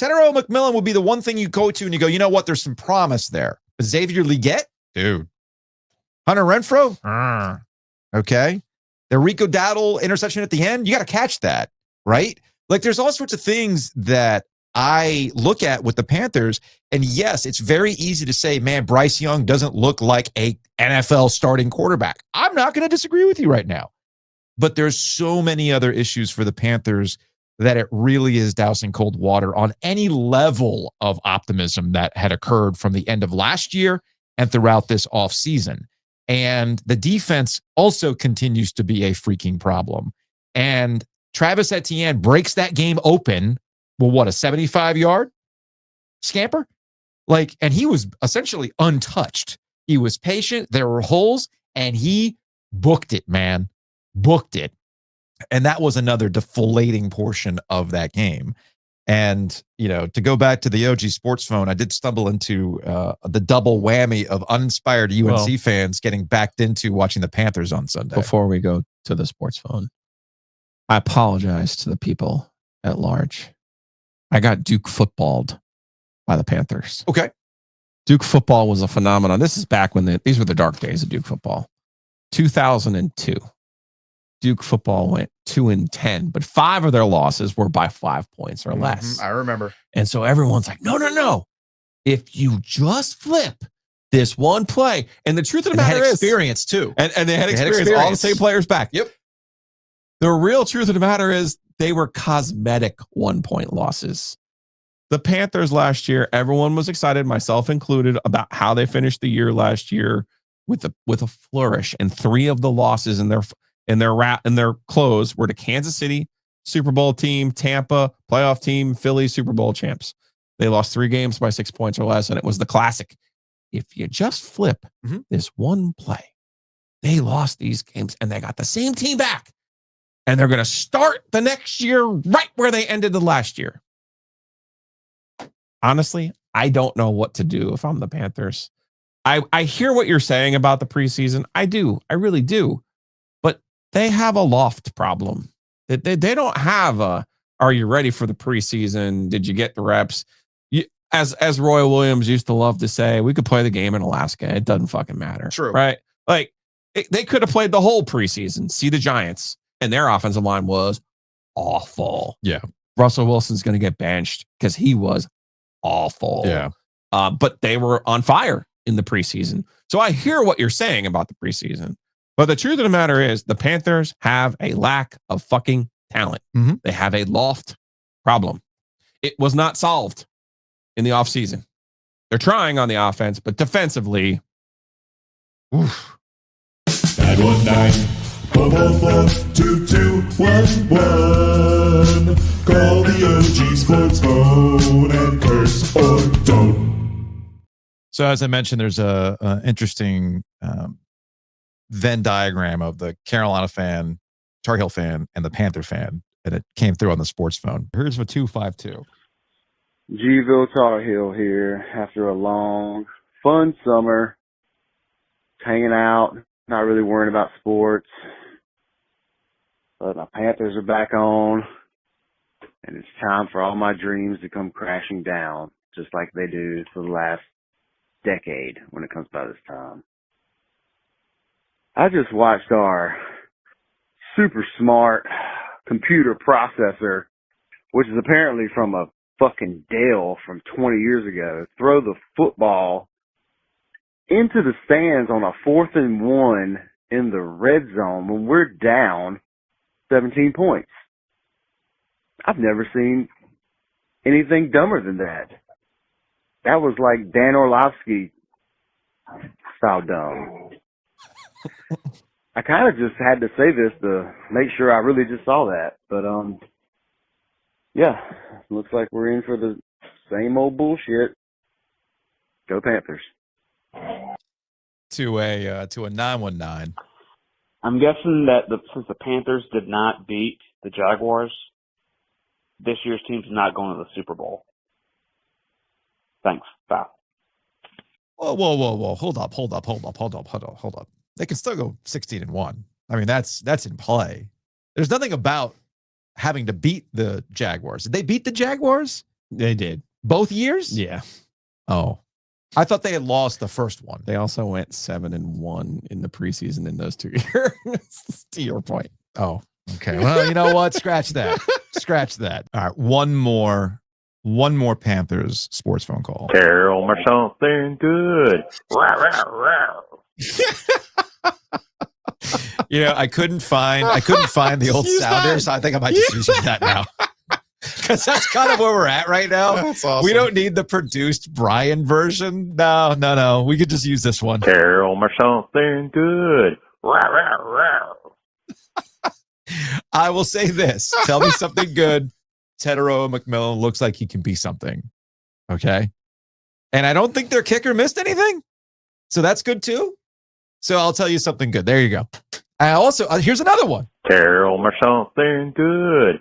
McMillan would be the one thing you go to and you go, you know what? There's some promise there. Xavier Legette? Dude. Hunter Renfrow? Okay. The Rico Dowdle interception at the end, you got to catch that, right? Like there's all sorts of things that I look at with the Panthers, and yes, it's very easy to say, man, Bryce Young doesn't look like a NFL starting quarterback. I'm not going to disagree with you right now, but there's so many other issues for the Panthers that it really is dousing cold water on any level of optimism that had occurred from the end of last year and throughout this offseason. And the defense also continues to be a freaking problem. And Travis Etienne breaks that game open. Well, what, a 75-yard scamper? Like, and he was essentially untouched. He was patient. There were holes, and he booked it, man. Booked it. And that was another deflating portion of that game. And, you know, to go back to the OG Sports Phone, I did stumble into the double whammy of uninspired UNC fans getting backed into watching the Panthers on Sunday. Before we go to the Sports Phone, I apologize to the people at large. I got Duke footballed by the Panthers. Okay. Duke football was a phenomenon. This is back when these were the dark days of Duke football. 2002. Duke football went 2-10, but 5 of their losses were by 5 points or less. I remember. And so everyone's like, no. If you just flip this one play, and the truth of the matter is experience too. And they had experience, all the same players back. Yep. The real truth of the matter is they were cosmetic 1-point losses. The Panthers last year, everyone was excited, myself included, about how they finished the year last year with a flourish. And 3 of the losses in their close were to Kansas City, Super Bowl team, Tampa, playoff team, Philly, Super Bowl champs. They lost 3 games by 6 points or less, and it was the classic. If you just flip this one play, they lost these games, and they got the same team back. And they're going to start the next year right where they ended the last year. Honestly, I don't know what to do if I'm the Panthers. I hear what you're saying about the preseason. I do. I really do. But they have a loft problem. They don't have a, are you ready for the preseason? Did you get the reps? As Roy Williams used to love to say, we could play the game in Alaska. It doesn't fucking matter. True. Right? Like, they could have played the whole preseason. See the Giants. And their offensive line was awful. Yeah. Russell Wilson's going to get benched because he was awful. Yeah. But they were on fire in the preseason. So I hear what you're saying about the preseason. But the truth of the matter is the Panthers have a lack of fucking talent. They have a loft problem. It was not solved in the offseason. They're trying on the offense, but defensively, oof. 919-444-2211. Call the OG Sports phone and curse or don't. So as I mentioned, there's a interesting Venn diagram of the Carolina fan, Tar Heel fan, and the Panther fan, and it came through on the sports phone. Here's for 252. Gville Tar Heel here after a long, fun summer, hanging out, not really worrying about sports. But my Panthers are back on, and it's time for all my dreams to come crashing down, just like they do for the last decade when it comes by this time. I just watched our super smart computer processor, which is apparently from a fucking Dell from 20 years ago, throw the football into the stands on a 4th and 1 in the red zone when we're down 17 points. I've never seen anything dumber than that. That was like Dan Orlovsky style dumb. I kind of just had to say this to make sure I really just saw that. But, yeah, looks like we're in for the same old bullshit. Go Panthers. To a 919. I'm guessing that since the Panthers did not beat the Jaguars, this year's team's not going to the Super Bowl. Thanks. Bye. Whoa. Hold up. They can still go 16-1. I mean, that's in play. There's nothing about having to beat the Jaguars. Did they beat the Jaguars? They did. Both years? Yeah. Oh. I thought they had lost the first one. They also went 7-1 in the preseason in those 2 years. To your point. Oh, okay. Well, you know what? Scratch that. All right. One more Panthers sports phone call. Tell me something good. You know, I couldn't find the old sounder, so I think I might just use that now. Because that's kind of where we're at right now. That's awesome. We don't need the produced Brian version. No. We could just use this one. Tell me something good. I will say this. Tell me something good. Tetero McMillan looks like he can be something. Okay. And I don't think their kicker missed anything. So that's good too. So I'll tell you something good. There you go. I also, here's another one. Tell me something good.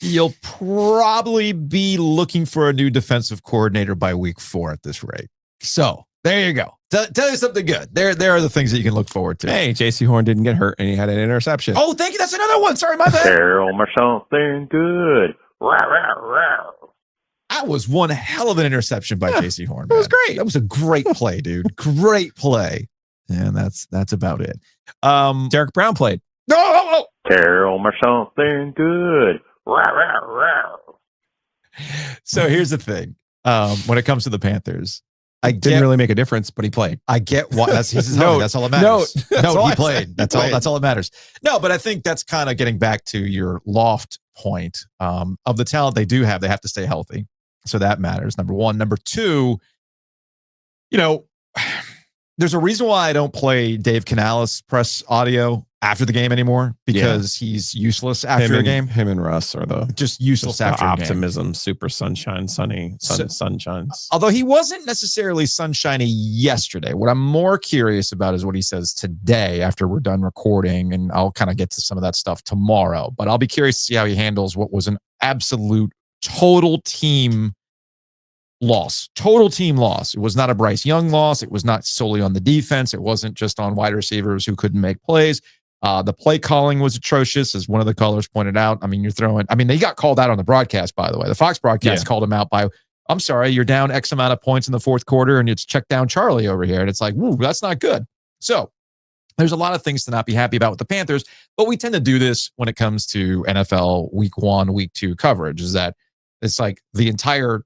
You'll probably be looking for a new defensive coordinator by week 4 at this rate. So there you go. Tell you something good. There are the things that you can look forward to. Hey, JC Horn didn't get hurt and he had an interception. Oh, thank you. That's another one. Sorry, my bad. Tell me something good. That was one hell of an interception by JC Horn. That was great. That was a great play, dude. Great play. And that's about it. Derek Brown played. No. Tell me something good. So here's the thing. When it comes to the Panthers, I Didn't really make a difference, but he played. I get why. That's No, that's all that matters. no, that's No, all he I played. said. That's all. That's all that matters. No, but I think that's kind of getting back to your loft point of the talent they do have. They have to stay healthy, so that matters. Number one. Number two. There's a reason why I don't play Dave Canales press audio after the game anymore because he's useless after a game. Him and Russ are the just useless after a game. Optimism, super sunshine, sunshines. Although he wasn't necessarily sunshiny yesterday. What I'm more curious about is what he says today after we're done recording, and I'll kind of get to some of that stuff tomorrow. But I'll be curious to see how he handles what was an absolute total team loss. It was not a Bryce Young loss. It was not solely on the defense. It wasn't just on wide receivers who couldn't make plays. The play calling was atrocious, as one of the callers pointed out. I mean, they got called out on the broadcast, by the way. The Fox broadcast called him out by, I'm sorry, you're down X amount of points in the fourth quarter and it's check down Charlie over here. And it's like, woo, that's not good. So there's a lot of things to not be happy about with the Panthers, but we tend to do this when it comes to NFL week 1, week 2 coverage, is that it's like the entire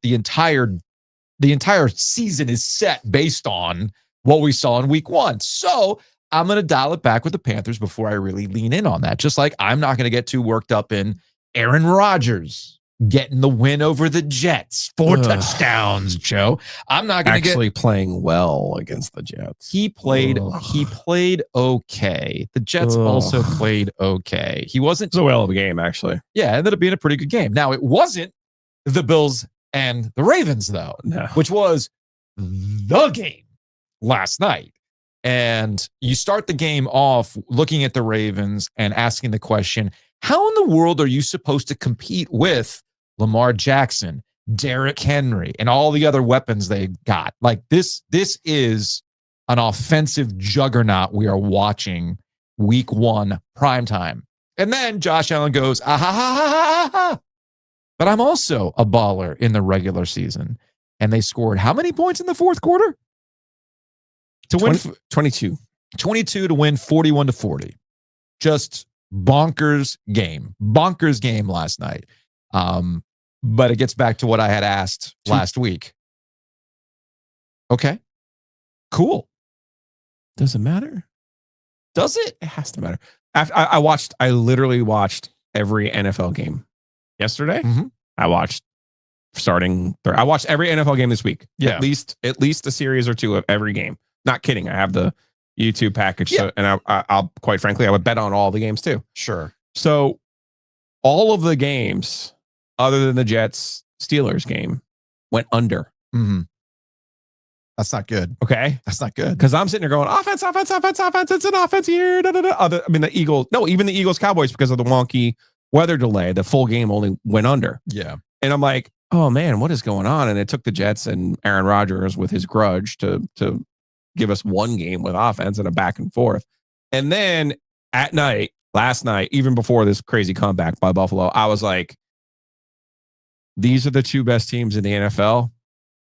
season is set based on what we saw in week 1. So I'm going to dial it back with the Panthers before I really lean in on that. Just like I'm not going to get too worked up in Aaron Rodgers getting the win over the Jets. 4 touchdowns, Joe. I'm not going to get playing well against the Jets. He played okay. The Jets also played okay. He wasn't so well of a game, actually. Yeah, it ended up being a pretty good game. Now, it wasn't the Bills and the Ravens, though, which was the game last night. And you start the game off looking at the Ravens and asking the question, how in the world are you supposed to compete with Lamar Jackson, Derrick Henry, and all the other weapons they got? Like this is an offensive juggernaut we are watching week 1 primetime. And then Josh Allen goes, but I'm also a baller in the regular season. And they scored how many points in the fourth quarter? To win 22. 22 to win 41-40. Just bonkers game last night. But it gets back to what I had asked last week. Okay, cool. Does it matter? Does it? It has to matter. I literally watched every NFL game yesterday. Mm-hmm. I watched I watched every NFL game this week. Yeah. At least a series or two of every game. Not kidding. I have the YouTube package. Yeah. So, and I'll quite frankly, I would bet on all the games too. Sure. So all of the games other than the Jets Steelers game went under. Mm-hmm. That's not good. Okay. That's not good. Because I'm sitting there going, offense. It's an offense here. The Eagles Cowboys, because of the wonky weather delay, the full game only went under. Yeah. And I'm like, oh man, what is going on? And it took the Jets and Aaron Rodgers with his grudge to give us one game with offense and a back and forth. And then at night, last night, even before this crazy comeback by Buffalo, I was like, these are the two best teams in the NFL.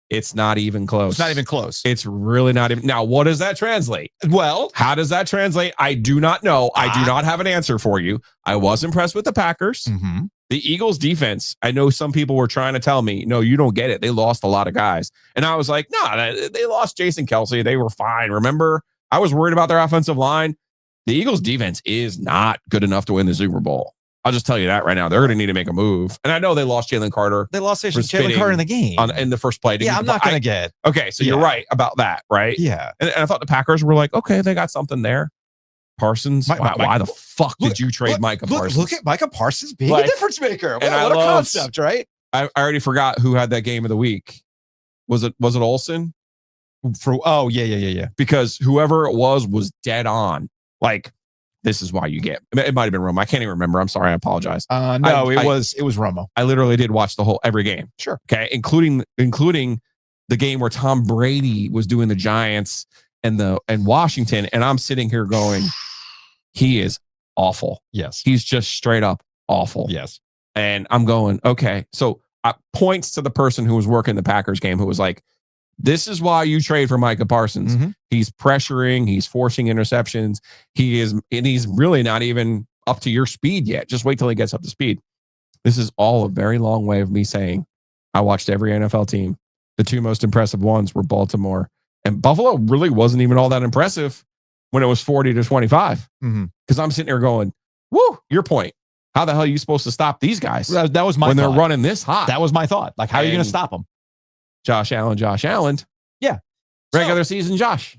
It's not even close. It's not even close. It's really not even. Now, what does that translate? Well, how does that translate? I do not know. I do not have an answer for you. I was impressed with the Packers. Mm-hmm. The Eagles defense, I know some people were trying to tell me, no, you don't get it. They lost a lot of guys. And I was like, no, they lost Jason Kelsey. They were fine. Remember, I was worried about their offensive line. The Eagles defense is not good enough to win the Super Bowl. I'll just tell you that right now. They're going to need to make a move. And I know they lost Jalen Carter. They lost Jalen Carter in the game. In the first play. Yeah, I'm not going to get. Okay, so you're right about that, right? Yeah. And I thought the Packers were like, okay, they got something there. Parsons. Why the fuck did you trade Micah Parsons? Look at Micah Parsons being a difference maker. What a concept, right? I already forgot who had that game of the week. Was it Olsen? Yeah. Because whoever it was dead on. Like, this is why you get. It might have been Romo. I can't even remember. I'm sorry. I apologize. No, it was Romo. I literally did watch every game. Sure. Okay, including the game where Tom Brady was doing the Giants and Washington, and I'm sitting here going, he is awful. Yes. He's just straight up awful. Yes. And I'm going, okay. So points to the person who was working the Packers game who was like, This is why you trade for Micah Parsons. Mm-hmm. He's pressuring, he's forcing interceptions. He's really not even up to your speed yet. Just wait till he gets up to speed. This is all a very long way of me saying I watched every NFL team. The two most impressive ones were Baltimore, and Buffalo really wasn't even all that impressive when it was 40-25. Because I'm sitting there going, woo, your point. How the hell are you supposed to stop these guys? That was my when thought. they're running this hot. That was my thought. Like, how are you going to stop them? Josh Allen. Yeah. Regular season Josh.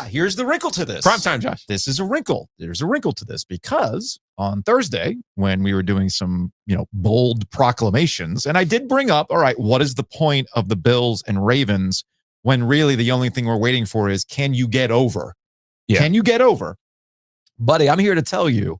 Here's the wrinkle to this. Primetime Josh. This is a wrinkle. There's a wrinkle to this because on Thursday, when we were doing some, bold proclamations, and I did bring up, all right, what is the point of the Bills and Ravens when really the only thing we're waiting for is, can you get over? Yeah. Can you get over? Buddy, I'm here to tell you,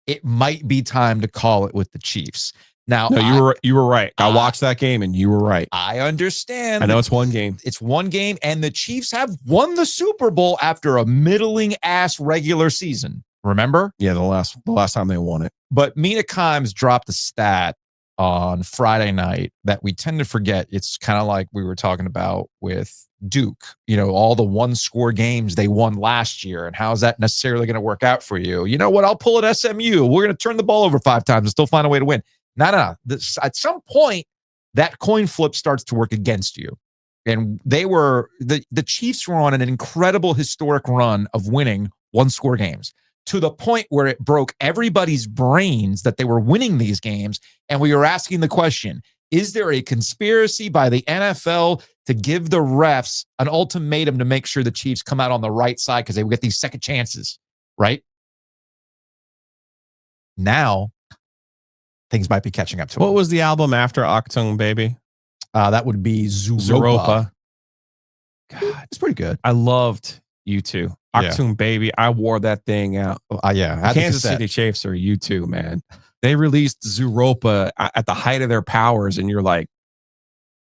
it might be time to call it with the Chiefs. Now, no, you were right. I watched that game and you were right. I understand. I know it's one game. It's one game, and the Chiefs have won the Super Bowl after a middling ass regular season. Remember? Yeah, the last time they won it. But Mina Kimes dropped a stat on Friday night that we tend to forget. It's kind of like we were talking about with Duke, all the one-score games they won last year, and how's that necessarily going to work out for you? You know what? I'll pull at SMU. We're going to turn the ball over 5 times and still find a way to win. No. At some point, that coin flip starts to work against you. And the Chiefs were on an incredible historic run of winning one-score games to the point where it broke everybody's brains that they were winning these games. And we were asking the question, is there a conspiracy by the NFL to give the refs an ultimatum to make sure the Chiefs come out on the right side because they will get these second chances, right? Now, things might be catching up to What was the album after Octung Baby? That would be Zooropa. God, it's pretty good. I loved U2. Octung Baby. I wore that thing out. Kansas City Chiefs are U2, man. They released Zooropa at the height of their powers, and you're like,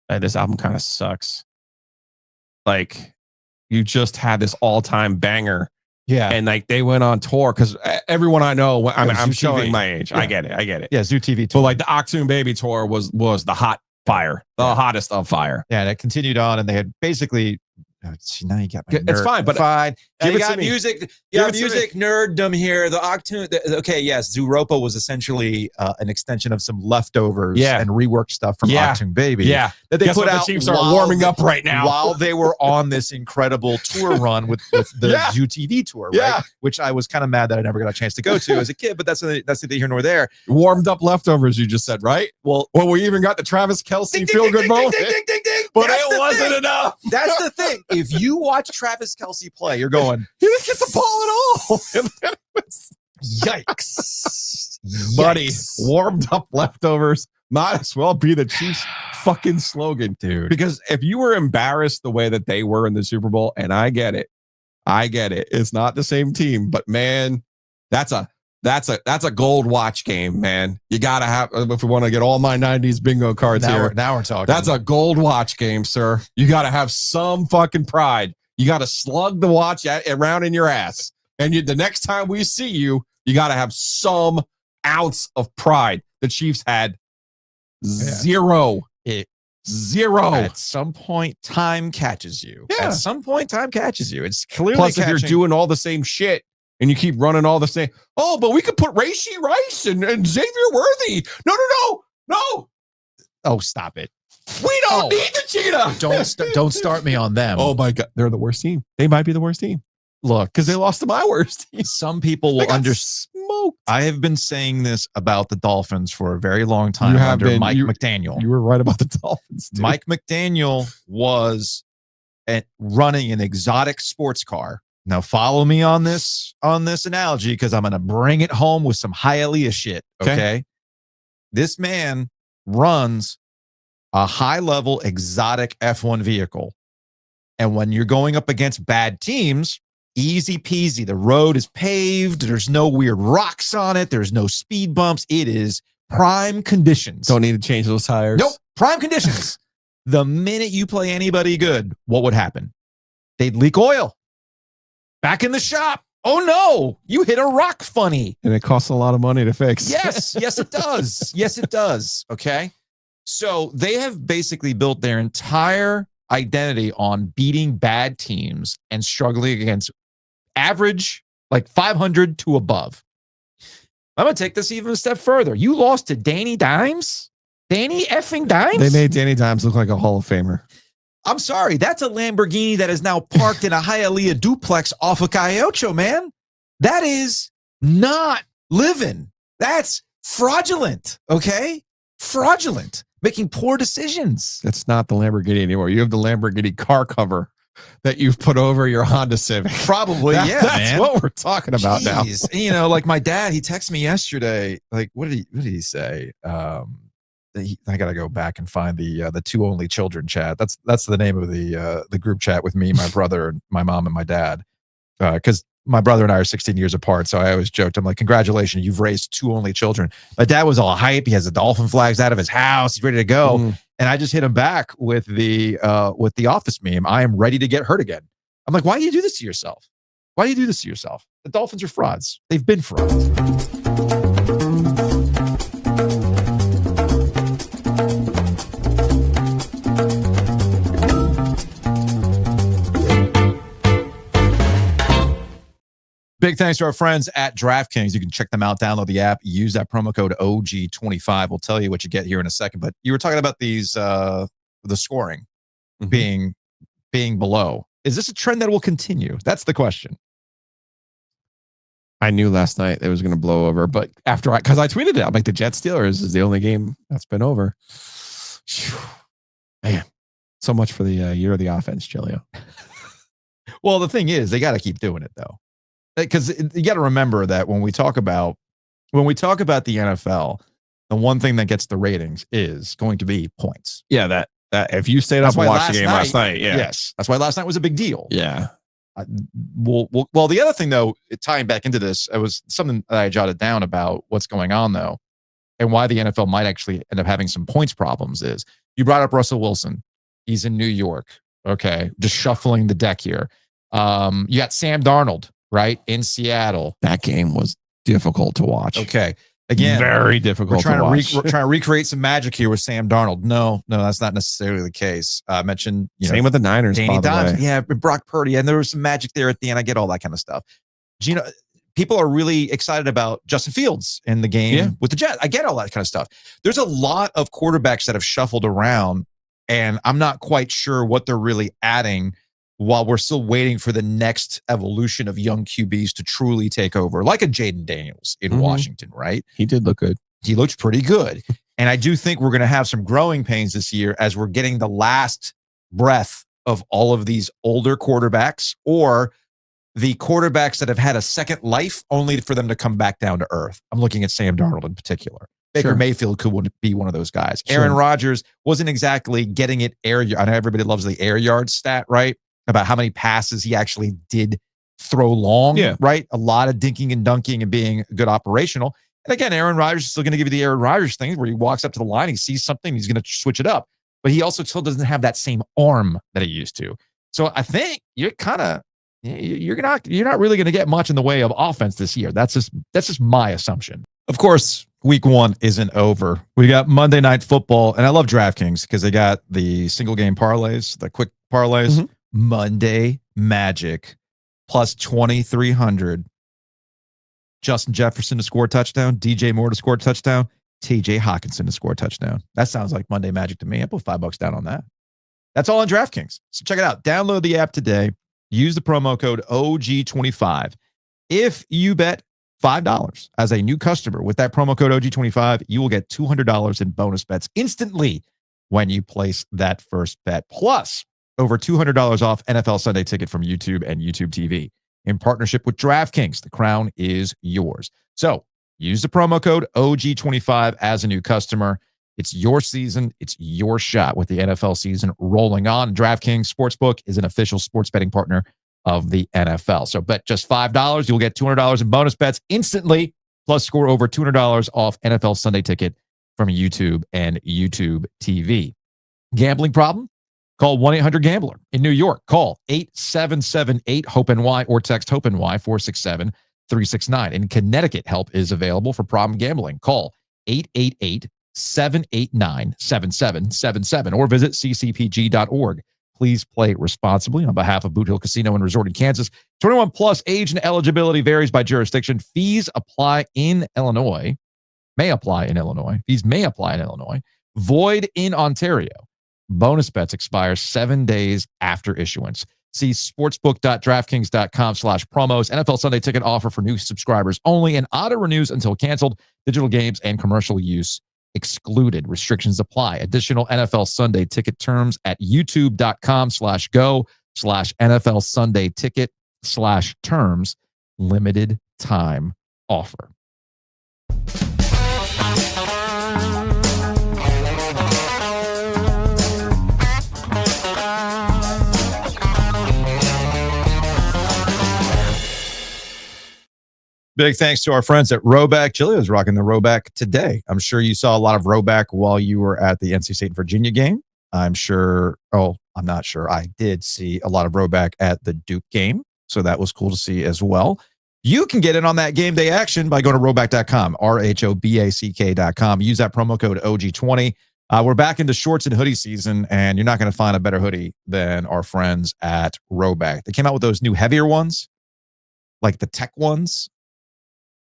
hey, this album kind of sucks. Like, you just had this all-time banger. Yeah. And like they went on tour because everyone I know, I'm showing my age. Yeah. I get it. Yeah, Zoo TV tour. But like the Octung Baby tour was the hot fire, the hottest of fire. Yeah, and it continued on, and they had basically. See, now you got my It's fine, but fine. Give You it got to me. music. Give Yeah, it to music nerddom here. The Octoon. Okay, yes, Zooropa was essentially an extension of some leftovers and reworked stuff from Octoon Baby. Yeah, that they Guess put what out. The Chiefs are warming up right now while they were on this incredible tour run with the Zoo TV tour, right? Which I was kind of mad that I never got a chance to go to as a kid, but that's neither here nor there. Warmed up leftovers, you just said, right? Well, we even got the Travis Kelce feel good moment, but it wasn't enough. That's the thing. If you watch Travis Kelce play, you're going, he didn't get the ball at all. Yikes. Buddy, warmed up leftovers might as well be the Chiefs fucking slogan, dude. Because if you were embarrassed the way that they were in the Super Bowl, and I get it. It's not the same team, but man, that's a gold watch game, man. You gotta have, if we want to get all my 90s bingo cards here. Now we're talking. That's a gold watch game, sir. You gotta have some fucking pride. You gotta slug the watch around in your ass. And the next time we see you, you gotta have some ounce of pride. The Chiefs had zero. Zero. At some point, time catches you. Yeah. At some point, time catches you. It's clearly Plus, if you're doing all the same shit and you keep running all the same, but we could put Rashee Rice and Xavier Worthy. No. Oh, stop it. We don't need the cheetah. Don't start me on them. Oh my God. They're the worst team. They might be the worst team. Look, because they lost to my worst team. Some people will understand. I have been saying this about the Dolphins for a very long time under Mike McDaniel. You were right about the Dolphins, dude. Mike McDaniel was running an exotic sports car. Now follow me on this analogy because I'm going to bring it home with some Hialeah shit. Okay. This man runs a high-level exotic F1 vehicle. And when you're going up against bad teams, easy peasy. The road is paved. There's no weird rocks on it. There's no speed bumps. It is prime conditions. Don't need to change those tires. Nope. Prime conditions. The minute you play anybody good, what would happen? They'd leak oil. Back in the shop. Oh, no. You hit a rock funny. And it costs a lot of money to fix. Yes. Yes, it does. Yes, it does. Okay. So they have basically built their entire identity on beating bad teams and struggling against average, like 500 to above. I'm going to take this even a step further. You lost to Danny Dimes? Danny effing Dimes? They made Danny Dimes look like a Hall of Famer. I'm sorry. That's a Lamborghini that is now parked in a Hialeah duplex off of Calle Ocho, man. That is not living. That's fraudulent, okay? Fraudulent. Making poor decisions. That's not the Lamborghini anymore. You have the Lamborghini car cover that you've put over your Honda Civic. Probably, yeah, that's man. what we're talking about now. You know, like my dad, he texted me yesterday. Like, what did he say? I gotta go back and find the two only children chat. That's the name of the group chat with me, my brother, my mom, and my dad. Because my brother and I are 16 years apart, so I always joked. I'm like, congratulations, you've raised two only children. My dad was all hype. He has the dolphin flags out of his house. He's ready to go. And I just hit him back with the Office meme. I am ready to get hurt again. I'm like, why do you do this to yourself? Why do you do this to yourself? The Dolphins are frauds. They've been frauds. Big thanks to our friends at DraftKings. You can check them out, download the app, use that promo code OG25. We'll tell you what you get here in a second. But you were talking about these, the scoring being below. Is this a trend that will continue? That's the question. I knew last night it was going to blow over, but because I tweeted it, I'm like, the Jets Steelers is the only game that's been over. Man, so much for the year of the offense, Giglio. Well, the thing is, they got to keep doing it though. Because you got to remember that when we talk about the NFL, the one thing that gets the ratings is going to be points. Yeah, that if you stayed up and watched the game last night, yeah, yes, that's why last night was a big deal. Yeah. Well, the other thing though, tying back into this, it was something that I jotted down about what's going on though, and why the NFL might actually end up having some points problems. Is you brought up Russell Wilson? He's in New York. Okay, just shuffling the deck here. You got Sam Darnold. Right, in Seattle. That game was difficult to watch. Okay. Again, very difficult to watch. We're trying to recreate some magic here with Sam Darnold. No, that's not necessarily the case. I mentioned, same with the Niners, Danny by the way. Yeah, Brock Purdy, and there was some magic there at the end. I get all that kind of stuff. People are really excited about Justin Fields in the game with the Jets. I get all that kind of stuff. There's a lot of quarterbacks that have shuffled around, and I'm not quite sure what they're really adding while we're still waiting for the next evolution of young QBs to truly take over, like a Jaden Daniels in Washington, right? He did look good. He looked pretty good. And I do think we're going to have some growing pains this year as we're getting the last breath of all of these older quarterbacks, or the quarterbacks that have had a second life only for them to come back down to earth. I'm looking at Sam Darnold in particular. Baker Mayfield could be one of those guys. Aaron Rodgers wasn't exactly getting it I know everybody loves the air yard stat, right? About how many passes he actually did throw long, right? A lot of dinking and dunking and being good operational. And again, Aaron Rodgers is still going to give you the Aaron Rodgers thing where he walks up to the line, he sees something, he's going to switch it up. But he also still doesn't have that same arm that he used to. So I think you're not really going to get much in the way of offense this year. That's just my assumption. Of course, week one isn't over. We got Monday Night Football, and I love DraftKings because they got the single game parlays, the quick parlays. Monday Magic plus 2,300. Justin Jefferson to score a touchdown. DJ Moore to score a touchdown. TJ Hawkinson to score a touchdown. That sounds like Monday Magic to me. I put $5 down on that. That's all on DraftKings. So check it out. Download the app today. Use the promo code OG25. If you bet $5 as a new customer with that promo code OG25, you will get $200 in bonus bets instantly when you place that first bet. Plus, over $200 off NFL Sunday Ticket from YouTube and YouTube TV. In partnership with DraftKings, the crown is yours. So use the promo code OG25 as a new customer. It's your season. It's your shot with the NFL season rolling on. DraftKings Sportsbook is an official sports betting partner of the NFL. So bet just $5. You'll get $200 in bonus bets instantly, plus score over $200 off NFL Sunday Ticket from YouTube and YouTube TV. Gambling problem? Call 1-800-GAMBLER. In New York, call 877-8-HOPE-NY or text HOPE-NY 467-369. In Connecticut, help is available for problem gambling. Call 888-789-7777 or visit ccpg.org. Please play responsibly. On behalf of Boot Hill Casino and Resort in Kansas, 21 plus, age and eligibility varies by jurisdiction. Fees apply in Illinois. May apply in Illinois. Fees may apply in Illinois. Void in Ontario. Bonus bets expire 7 days after issuance. See sportsbook.draftkings.com/promos. NFL Sunday ticket offer for new subscribers only, and auto renews until canceled. Digital games and commercial use excluded. Restrictions apply. Additional NFL Sunday ticket terms at youtube.com/go/NFL Sunday ticket/terms. Limited time offer. Big thanks to our friends at Roback. Giglio's rocking the Roback today. I'm sure you saw a lot of Roback while you were at the NC State Virginia game. I'm not sure. I did see a lot of Roback at the Duke game, so that was cool to see as well. You can get in on that game day action by going to roback.com, RHOBACK.com. Use that promo code OG20. We're back into shorts and hoodie season, and you're not going to find a better hoodie than our friends at Roback. They came out with those new heavier ones, like the tech ones.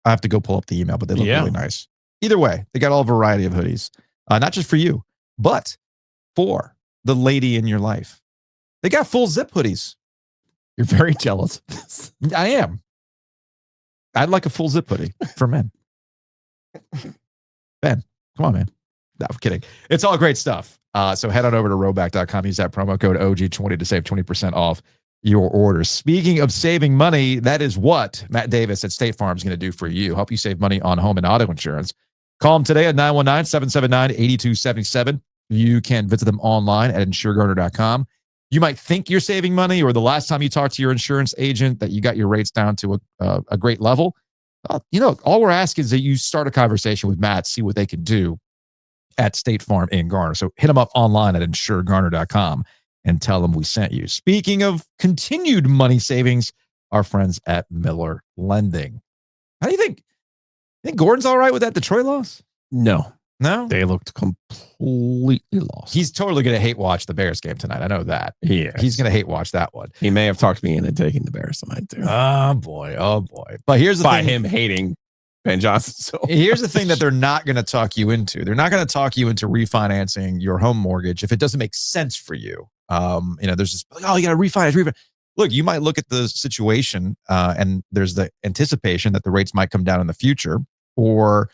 I have to go pull up the email, but they look really nice. Either way, they got all variety of hoodies, not just for you, but for the lady in your life. They got full zip hoodies. You're very jealous. I am. I'd like a full zip hoodie for men. Ben, come on, man. No, I'm kidding. It's all great stuff. So head on over to roback.com. Use that promo code OG20 to save 20% off your orders. Speaking of saving money, that is what Matt Davis at State Farm is going to do for you. Help you save money on home and auto insurance. Call them today at 919-779-8277. You can visit them online at insuregarner.com. You might think you're saving money, or the last time you talked to your insurance agent that you got your rates down to a great level. All we're asking is that you start a conversation with Matt, see what they can do at State Farm in Garner. So hit them up online at insuregarner.com. and tell them we sent you. Speaking of continued money savings, our friends at Miller Lending. How do you think? Think Gordon's all right with that Detroit loss? No. They looked completely lost. He's totally going to hate watch the Bears game tonight. I know that. Yeah. He's going to hate watch that one. He may have talked me into taking the Bears tonight, too. Oh, boy. But here's the thing. By him hating Ben Johnson. So here's the thing that they're not going to talk you into. They're not going to talk you into refinancing your home mortgage if it doesn't make sense for you. There's this, you got to refinance. Look, you might look at the situation and there's the anticipation that the rates might come down in the future, or,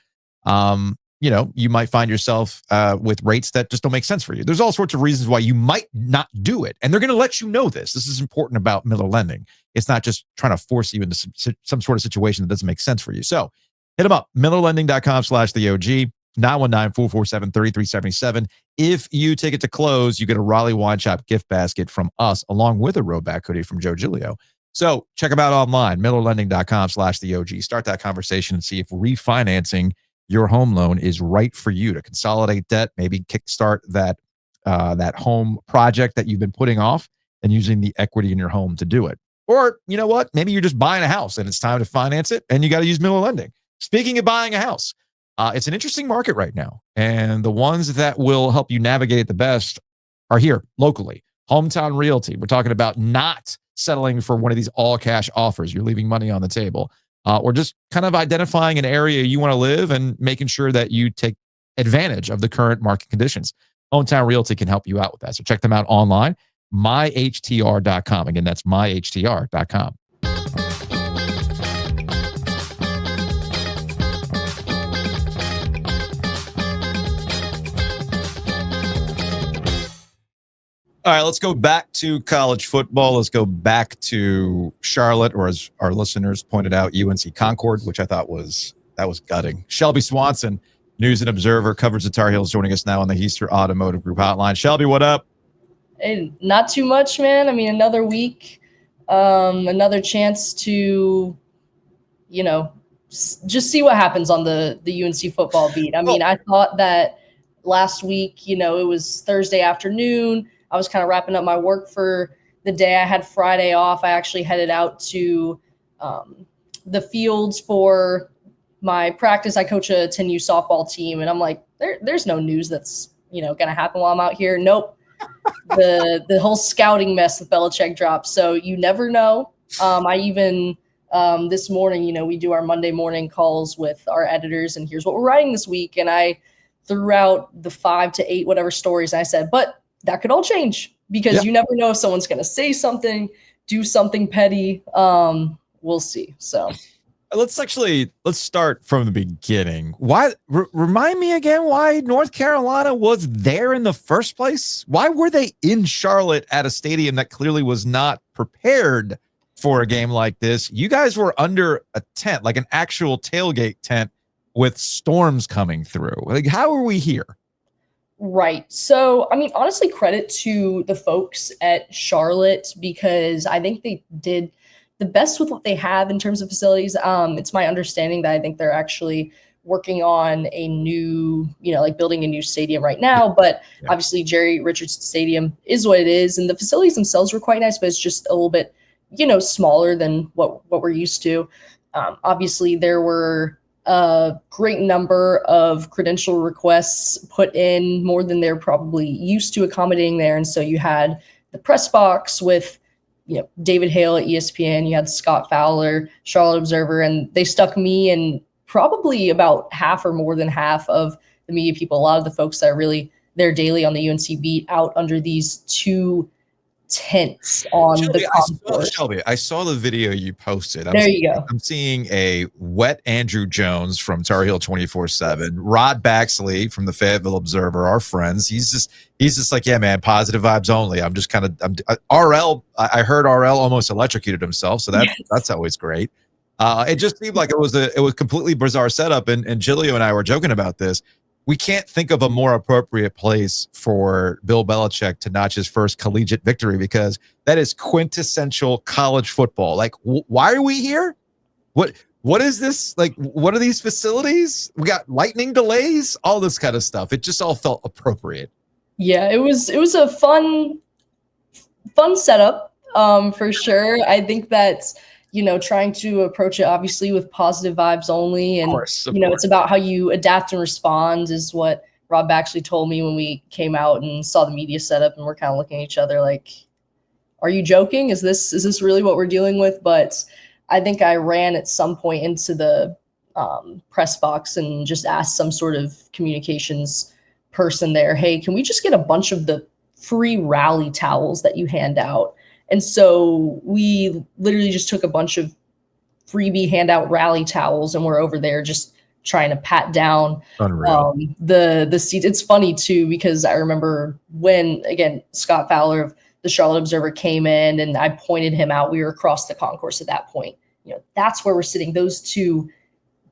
you might find yourself with rates that just don't make sense for you. There's all sorts of reasons why you might not do it. And they're going to let you know this. This is important about Miller Lending. It's not just trying to force you into some sort of situation that doesn't make sense for you. So hit them up, millerlending.com/theog. 919-447-3377. If you take it to close, you get a Raleigh Wine Shop gift basket from us, along with a Roback hoodie from Joe Giglio. So check them out online, millerlending.com/theog. Start that conversation and see if refinancing your home loan is right for you to consolidate debt, maybe kickstart that home project that you've been putting off and using the equity in your home to do it. Or, you know what? Maybe you're just buying a house and it's time to finance it and you got to use Miller Lending. Speaking of buying a house, it's an interesting market right now, and the ones that will help you navigate it the best are here locally. Hometown Realty. We're talking about not settling for one of these all-cash offers. You're leaving money on the table, or just kind of identifying an area you want to live and making sure that you take advantage of the current market conditions. Hometown Realty can help you out with that. So check them out online, myhtr.com. Again, that's myhtr.com. All right, let's go back to college football. Let's go back to Charlotte, or as our listeners pointed out, UNC Concord, which I thought was gutting. Shelby Swanson, News and Observer, covers the Tar Heels, joining us now on the Heister Automotive Group hotline. Shelby, what up? Hey, not too much, man. I mean, another week, another chance to, just see what happens on the UNC football beat. I mean, I thought that last week, it was Thursday afternoon. I was kind of wrapping up my work for the day. I had Friday off. I actually headed out to the fields for my practice. I coach a 10U softball team, and I'm like, there's no news that's, going to happen while I'm out here. Nope. the whole scouting mess with Belichick dropped. So you never know. I even this morning, we do our Monday morning calls with our editors, and here's what we're writing this week. And I threw out the 5 to 8 whatever stories. And I said, but that could all change because you never know if someone's going to say something, do something petty. We'll see. So let's start from the beginning. Why remind me again why North Carolina was there in the first place? Why were they in Charlotte at a stadium that clearly was not prepared for a game like this? You guys were under a tent, like an actual tailgate tent with storms coming through. Like, how are we here? Right. So, I mean, honestly, credit to the folks at Charlotte because I think they did the best with what they have in terms of facilities. It's my understanding that I think they're actually working on a new, building a new stadium right now. But obviously, Jerry Richardson Stadium is what it is. And the facilities themselves were quite nice, but it's just a little bit, smaller than what we're used to. Obviously, there were a great number of credential requests put in, more than they're probably used to accommodating there. And so you had the press box with, David Hale at ESPN, you had Scott Fowler, Charlotte Observer, and they stuck me and probably about half or more than half of the media people, a lot of the folks that are really there daily on the UNC beat, out under these 2 tents on Shelby, the concourse. Shelby, I saw the video you posted. You go. I'm seeing a wet Andrew Jones from Tar Heel 24/7, Rod Baxley from the Fayetteville Observer, our friends. He's just like, yeah, man, positive vibes only. I'm just RL. I heard RL almost electrocuted himself, so that's always great. It just seemed like it was a completely bizarre setup, and Giglio and I were joking about this. We can't think of a more appropriate place for Bill Belichick to notch his first collegiate victory because that is quintessential college football. Like, why are we here? What is this? Like, what are these facilities? We got lightning delays, all this kind of stuff. It just all felt appropriate. Yeah, it was a fun setup, for sure. I think that, trying to approach it obviously with positive vibes only. And, of course. It's about how you adapt and respond is what Rob actually told me when we came out and saw the media setup, and we're kind of looking at each other like, are you joking? Is this really what we're dealing with? But I think I ran at some point into the press box and just asked some sort of communications person there, hey, can we just get a bunch of the free rally towels that you hand out? And so we literally just took a bunch of freebie handout rally towels, and we're over there just trying to pat down the seats. It's funny too, because I remember when, again, Scott Fowler of the Charlotte Observer came in and I pointed him out. We were across the concourse at that point. That's where we're sitting, those 2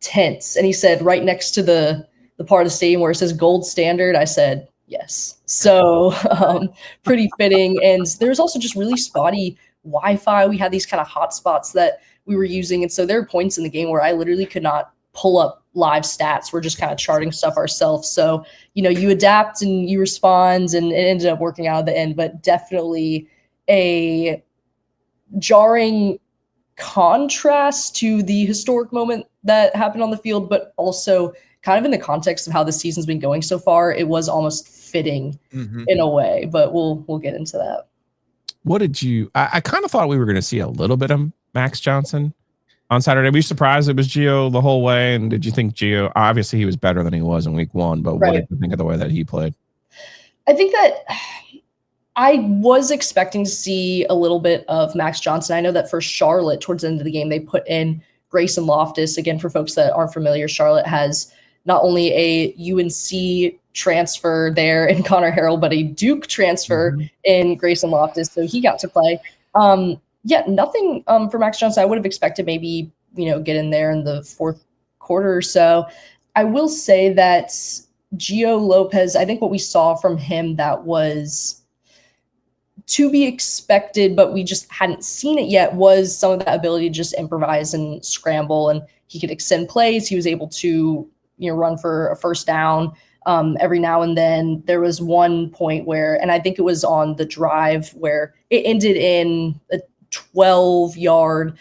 tents. And he said, right next to the part of the stadium where it says gold standard. I said, yes. So pretty fitting. And there's also just really spotty Wi-Fi. We had these kind of hot spots that we were using. And so there are points in the game where I literally could not pull up live stats. We're just kind of charting stuff ourselves. So, you adapt and you respond, and it ended up working out at the end, but definitely a jarring contrast to the historic moment that happened on the field, but also kind of in the context of how the season's been going so far, it was almost fitting in a way, but we'll get into that. What did you, I kind of thought we were going to see a little bit of Max Johnson on Saturday. Were you surprised it was Gio the whole way? And did you think Gio, obviously he was better than he was in week 1, but what did you think of the way that he played? I think that I was expecting to see a little bit of Max Johnson. I know that for Charlotte, towards the end of the game, they put in Grayson Loftus. Again, for folks that aren't familiar, Charlotte has not only a UNC transfer there in Connor Harrell, but a Duke transfer in Grayson Loftus. So he got to play. Nothing for Max Johnson. I would have expected maybe, get in there in the 4th quarter or so. I will say that Gio Lopez, I think what we saw from him that was to be expected, but we just hadn't seen it yet, was some of that ability to just improvise and scramble, and he could extend plays. He was able to, run for a first down every now and then. There was one point where, and I think it was on the drive where it ended in a 12-yard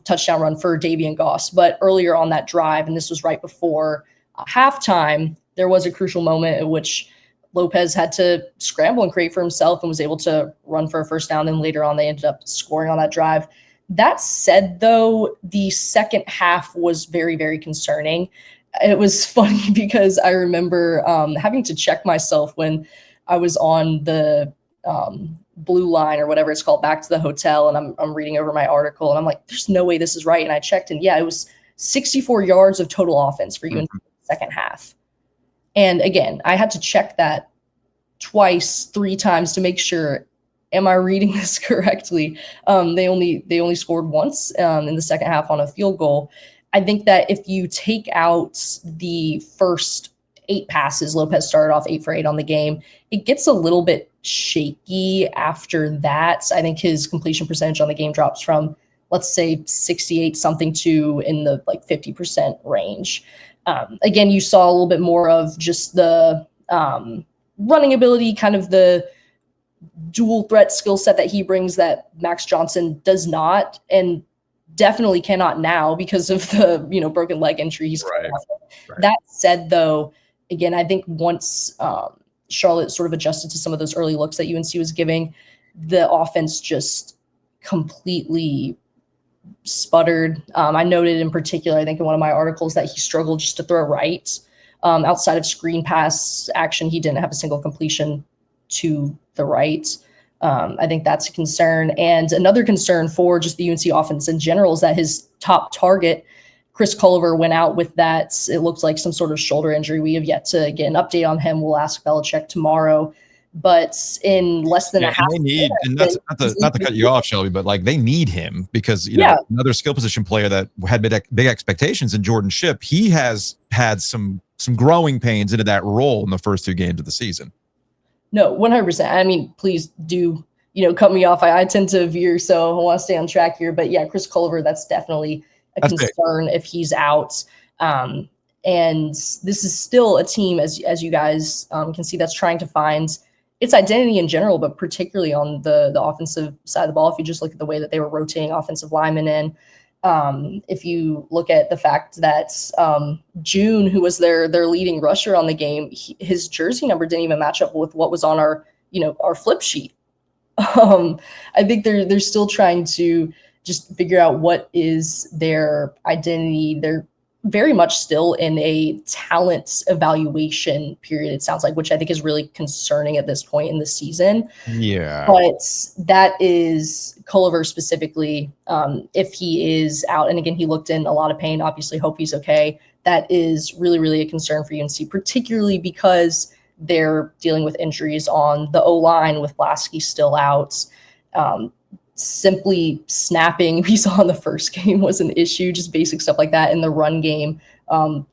touchdown run for Davian Goss. But earlier on that drive, and this was right before halftime, there was a crucial moment in which Lopez had to scramble and create for himself and was able to run for a first down. And later on, they ended up scoring on that drive. That said, though, the second half was very, very concerning. It was funny because I remember having to check myself when I was on the blue line or whatever it's called back to the hotel, and I'm reading over my article, and I'm like, there's no way this is right. And I checked, and yeah, it was 64 yards of total offense for UNC in the second half. And again, I had to check that twice, 3 times to make sure, am I reading this correctly? They only scored once in the second half on a field goal. I think that if you take out the first 8 passes, Lopez started off 8 for 8 on the game. It gets a little bit shaky after that. I think his completion percentage on the game drops from, let's say, 68 something to in the 50% range. Again, you saw a little bit more of just the running ability, kind of the dual threat skill set that he brings that Max Johnson does not, and definitely cannot now because of the broken leg injury he's right. That said, though, again, I think once Charlotte sort of adjusted to some of those early looks that UNC was giving, the offense just completely sputtered. I noted in particular, I think in one of my articles, that he struggled just to throw right. Outside of screen pass action, he didn't have a single completion to the right. I think that's a concern. And another concern for just the UNC offense in general is that his top target, Chris Culliver, went out with that. It looks like some sort of shoulder injury. We have yet to get an update on him. We'll ask Belichick tomorrow. But in less than a half, they need, and that's not to cut you off, Shelby, but they need him because another skill position player that had big expectations in Jordan Shipp, he has had some growing pains into that role in the first 2 games of the season. No, 100%. I mean, please do cut me off. I tend to veer, so I want to stay on track here. But yeah, Chris Culliver, that's definitely a concern if he's out. And this is still a team, as you guys can see, that's trying to find its identity in general, but particularly on the offensive side of the ball. If you just look at the way that they were rotating offensive linemen in, if you look at the fact that June, who was their leading rusher on the game, his jersey number didn't even match up with what was on our flip sheet. I think they're still trying to just figure out what is their identity. They're very much still in a talent evaluation period, it sounds like, which I think is really concerning at this point in the season. Yeah. But that is Culliver specifically, if he is out. And again, he looked in a lot of pain, obviously hope he's okay. That is really, really a concern for UNC, particularly because they're dealing with injuries on the O-line with Lasky still out. Simply snapping, we saw in the first game, was an issue, just basic stuff like that in the run game.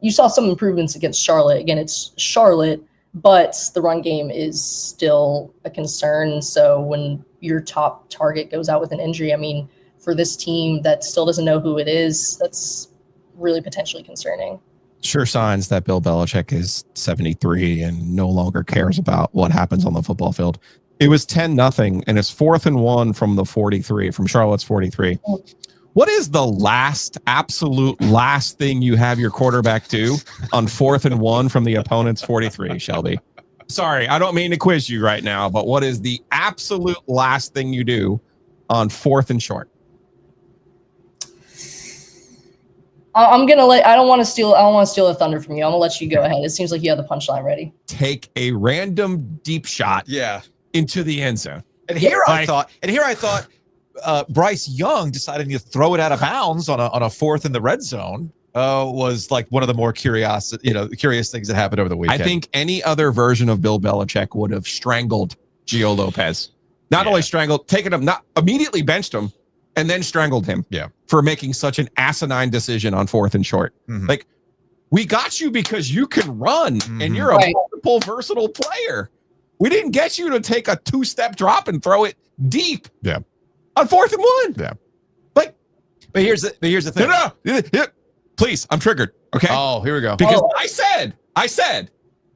You saw some improvements against Charlotte. Again, it's Charlotte, but the run game is still a concern. So when your top target goes out with an injury, I mean, for this team that still doesn't know who it is, that's really potentially concerning. Sure signs that Bill Belichick is 73 and no longer cares about what happens on the football field. It was 10-0, and it's 4th and 1 from the 43, from Charlotte's 43. What is the absolute last thing you have your quarterback do on 4th and 1 from the opponent's 43, Shelby? Sorry, I don't mean to quiz you right now, but what is the absolute last thing you do on 4th and short? I'm gonna I don't want to steal the thunder from you. I'm gonna let you go ahead. It seems like you have the punchline ready. Take a random deep shot. Yeah. Into the end zone. And here I thought Bryce Young deciding to throw it out of bounds on a 4th in the red zone was like one of the more curious things that happened over the weekend. I think any other version of Bill Belichick would have strangled Gio Lopez. Not only strangled, taken him, not immediately benched him, and then strangled him. Yeah. For making such an asinine decision on 4th and short. Mm-hmm. Like, we got you because you can run and you're a multiple versatile player. We didn't get you to take a 2-step drop and throw it deep. Yeah. On 4th and 1. Yeah. Like, but here's the thing. No. Please, I'm triggered. Okay. Oh, here we go. Because I said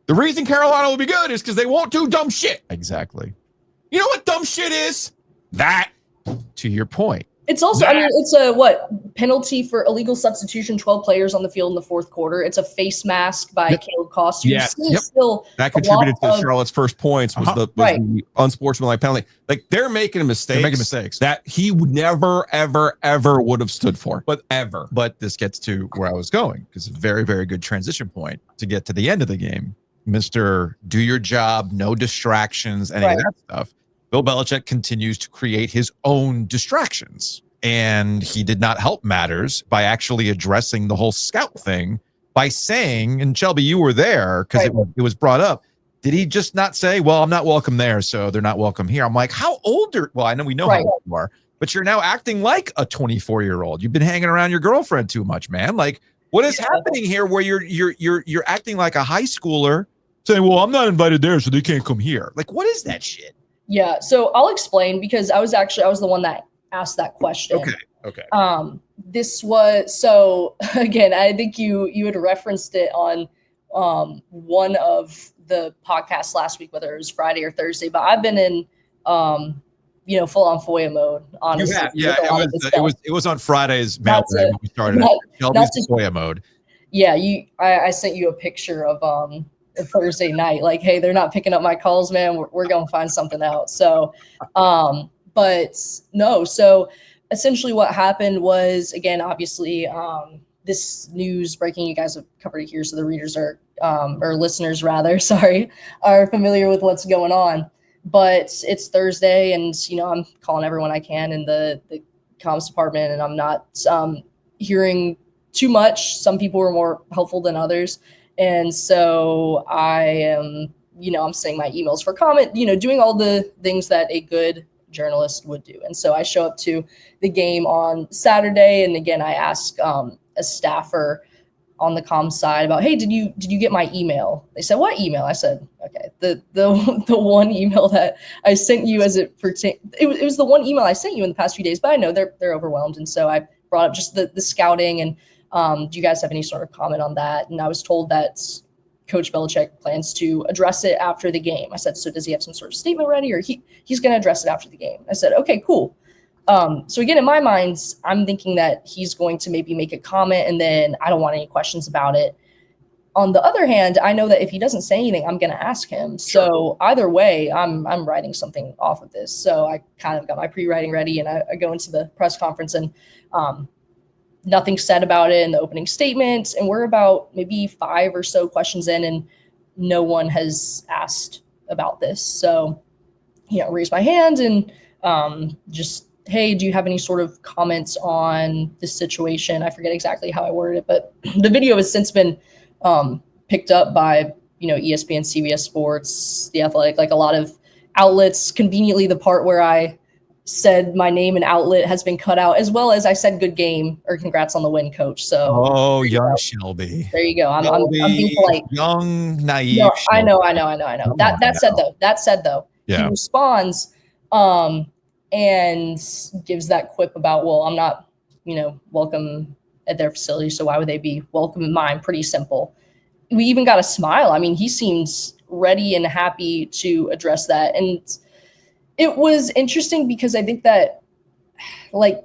the reason Carolina will be good is because they won't do dumb shit. Exactly. You know what dumb shit is? That. To your point, It's also, I mean, it's a penalty for illegal substitution, 12 players on the field in the fourth quarter. It's a face mask by Caleb Cost. Still that contributed to of, Charlotte's first points was the unsportsmanlike penalty. Like they're making mistakes that he would never, ever, ever would have stood for. But this gets to where I was going, because it's a very, very good transition point to get to the end of the game. Mr. Do your job, no distractions, any of that stuff. Bill Belichick continues to create his own distractions, and he did not help matters by actually addressing the whole scout thing by saying, and Shelby, you were there because it was brought up. Did he just not say, well, I'm not welcome there, so they're not welcome here? I'm like, how old are, well, I know we know how old you are, but you're now acting like a 24-year-old. You've been hanging around your girlfriend too much, man. Like, what is happening here where you're acting like a high schooler saying, well, I'm not invited there, so they can't come here. Like, what is that shit? Yeah, so I'll explain, because I was the one that asked that question. Okay. This was, so again, I think you had referenced it on one of the podcasts last week, whether it was Friday or Thursday, but I've been in full on FOIA mode, honestly. It was on Friday's mail when we started. Shelby's FOIA mode. Yeah, I sent you a picture of Thursday night, like, hey, they're not picking up my calls, man. We're gonna find something out. So but no, so essentially what happened was, again, obviously this news breaking, you guys have covered it here, so the readers are or listeners rather, sorry, are familiar with what's going on. But it's Thursday, and I'm calling everyone I can in the comms department, and I'm not hearing too much. Some people were more helpful than others. And so I am, I'm sending my emails for comment, doing all the things that a good journalist would do. And so I show up to the game on Saturday. And again, I ask a staffer on the comm side about, hey, did you get my email? They said, what email? I said, okay, the one email that I sent you as it pertains. It was the one email I sent you in the past few days, but I know they're overwhelmed. And so I brought up just the scouting, and do you guys have any sort of comment on that? And I was told that Coach Belichick plans to address it after the game. I said, so does he have some sort of statement ready, or he's going to address it after the game? I said, okay, cool. So again, in my mind, I'm thinking that he's going to maybe make a comment, and then I don't want any questions about it. On the other hand, I know that if he doesn't say anything, I'm going to ask him. So either way, I'm writing something off of this. So I kind of got my pre-writing ready, and I go into the press conference, and nothing said about it in the opening statement. And we're about maybe 5 or so questions in, and no one has asked about this. So, raise my hand and just, hey, do you have any sort of comments on this situation? I forget exactly how I worded it, but the video has since been picked up by, ESPN, CBS Sports, The Athletic, like a lot of outlets. Conveniently, the part where I said my name and outlet has been cut out, as well as I said good game or congrats on the win, coach. So young Shelby. There you go. I'm being polite. Young, naive. No, I know. That said though, he responds and gives that quip about, well, I'm not, welcome at their facility, so why would they be welcome in mine? Pretty simple. We even got a smile. I mean, he seems ready and happy to address that. And it was interesting because I think that,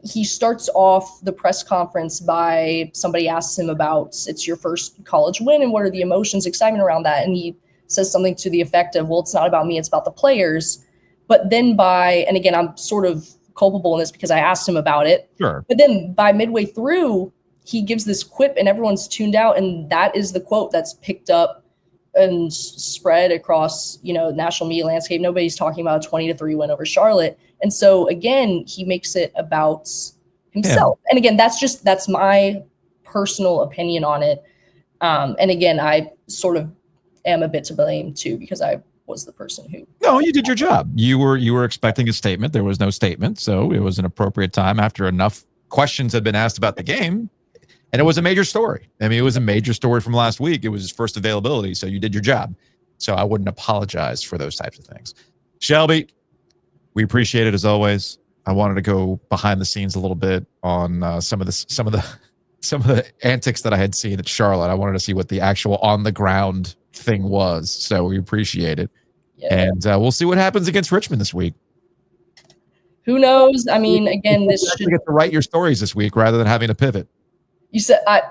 he starts off the press conference by somebody asks him about, it's your first college win, and what are the emotions, excitement around that? And he says something to the effect of, well, it's not about me, it's about the players. But then and again, I'm sort of culpable in this because I asked him about it. Sure. But then by midway through, he gives this quip and everyone's tuned out. And that is the quote that's picked up and spread across, national media landscape. Nobody's talking about a 20-3 win over Charlotte. And so again, he makes it about himself. Yeah. And again, that's my personal opinion on it. And again, I sort of am a bit to blame too, because I was the person who. No, you did your job. You were expecting a statement. There was no statement. So it was an appropriate time after enough questions had been asked about the game. And it was a major story. I mean, it was a major story from last week. It was his first availability. So you did your job. So I wouldn't apologize for those types of things. Shelby, we appreciate it as always. I wanted to go behind the scenes a little bit on some of the antics that I had seen at Charlotte. I wanted to see what the actual on the ground thing was. So we appreciate it. Yeah. And we'll see what happens against Richmond this week. who knows? I mean, again, this You should get to write your stories this week rather than having to pivot. you said I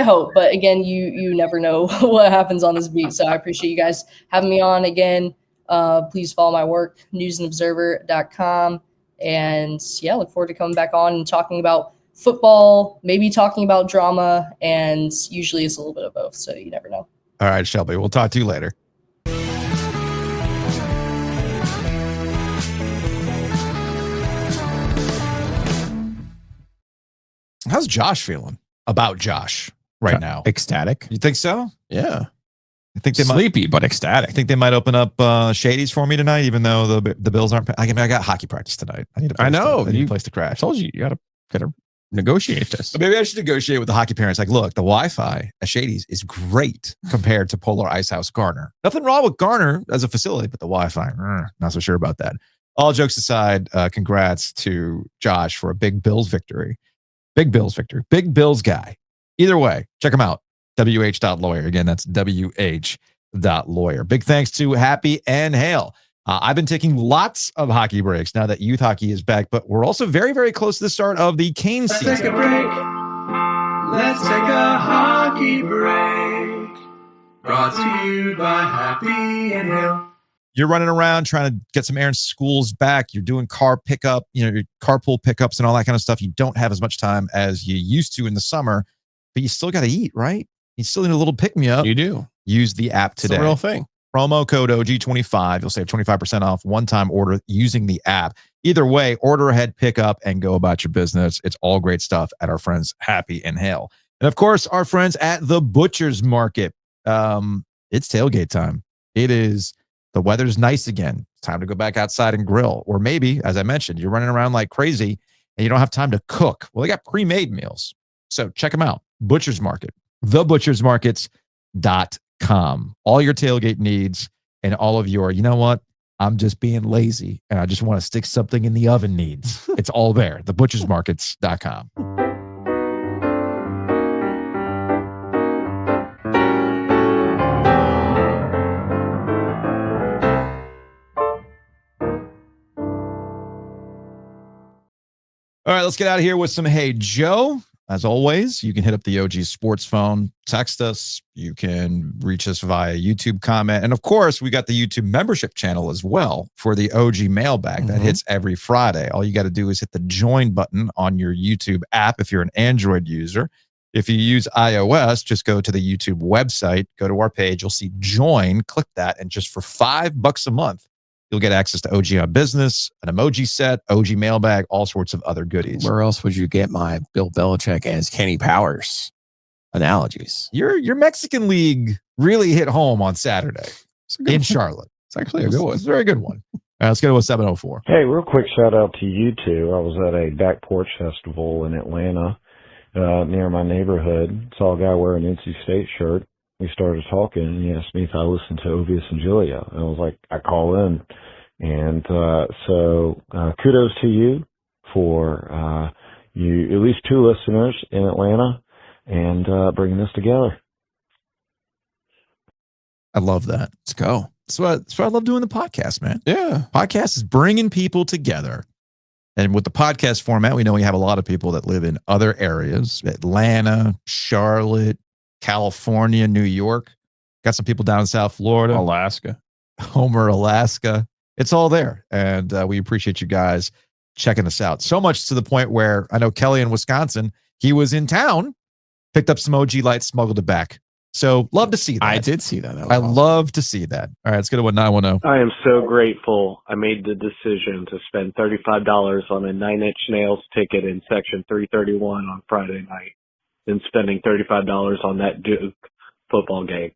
hope, but again, you never know what happens on this beat. So I appreciate you guys having me on again. Please follow my work, newsandobserver.com. And yeah, look forward to coming back on and talking about football, maybe talking about drama, and usually it's a little bit of both. So you never know. All right, Shelby, we'll talk to you later. How's Josh feeling about Josh right now? Ecstatic. You think so? Yeah. I think they Sleepy, but ecstatic. I think they might open up Shady's for me tonight, even though the Bills aren't. I got hockey practice tonight. I need a place I need a place to crash. I told you, you gotta negotiate this. Maybe I should negotiate with the hockey parents. Like, look, the Wi-Fi at Shady's is great compared to Polar Ice House Garner. Nothing wrong with Garner as a facility, but the Wi-Fi, not so sure about that. All jokes aside, congrats to Josh for a big Bills victory. Big Bills victory. Big Bills guy. Either way, check him out. WH.lawyer. Again, that's WH.lawyer. Big thanks to Happy and Hale. I've been taking lots of hockey breaks now that youth hockey is back, but we're also very, very close to the start of the Cane season. Let's take a break. Let's take a hockey break. Brought to you by Happy and Hale. You're running around trying to get some errands, school's back. You're doing car pickup, your carpool pickups and all that kind of stuff. You don't have as much time as you used to in the summer, but you still got to eat, right? You still need a little pick-me-up. You do. Use the app today. It's the real thing. Promo code OG25. You'll save 25% off one-time order using the app. Either way, order ahead, pick up, and go about your business. It's all great stuff at our friends Happy and Hale. And, of course, our friends at the Butcher's Market. It's tailgate time. It is. The weather's nice again. It's time to go back outside and grill. Or maybe, as I mentioned, you're running around like crazy and you don't have time to cook. Well, they got pre-made meals. So check them out. Butcher's Market. TheButchersMarkets.com. All your tailgate needs and all of your, you know what? I'm just being lazy and I just want to stick something in the oven needs. It's all there. TheButchersMarkets.com. All right, let's get out of here with some Hey Joe. As always, you can hit up the OG Sports phone, text us. You can reach us via YouTube comment. And of course, we got the YouTube membership channel as well for the OG mailbag that hits every Friday. All you got to do is hit the join button on your YouTube app if you're an Android user. If you use iOS, just go to the YouTube website, go to our page, you'll see join, click that, and just for $5 a month, you'll get access to OG on Business, an emoji set, OG mailbag, all sorts of other goodies. Where else would you get my Bill Belichick as Kenny Powers analogies? Your Mexican League really hit home on Saturday in Charlotte. It's actually a good one. It's a very good one. All right, let's go to a 704. Hey, real quick shout out to you two. I was at a back porch festival in Atlanta near my neighborhood. Saw a guy wearing an NC State shirt. We started talking, and he asked me if I listened to Ovies Giglio. And I was like, I call in. And so kudos to you for you, at least 2 listeners in Atlanta, and bringing this together. I love that. Let's go. That's what I love doing the podcast, man. Yeah. Podcast is bringing people together. And with the podcast format, we know we have a lot of people that live in other areas, Atlanta, Charlotte, California, New York. Got some people down in South Florida. Alaska. Homer, Alaska. It's all there. And we appreciate you guys checking us out. So much to the point where I know Kelly in Wisconsin, he was in town, picked up some OG Light, smuggled it back. So love to see that. I did see that. I love to see that. All right, let's go to 910. I am so grateful I made the decision to spend $35 on a 9 Inch Nails ticket in section 331 on Friday night than spending $35 on that Duke football game.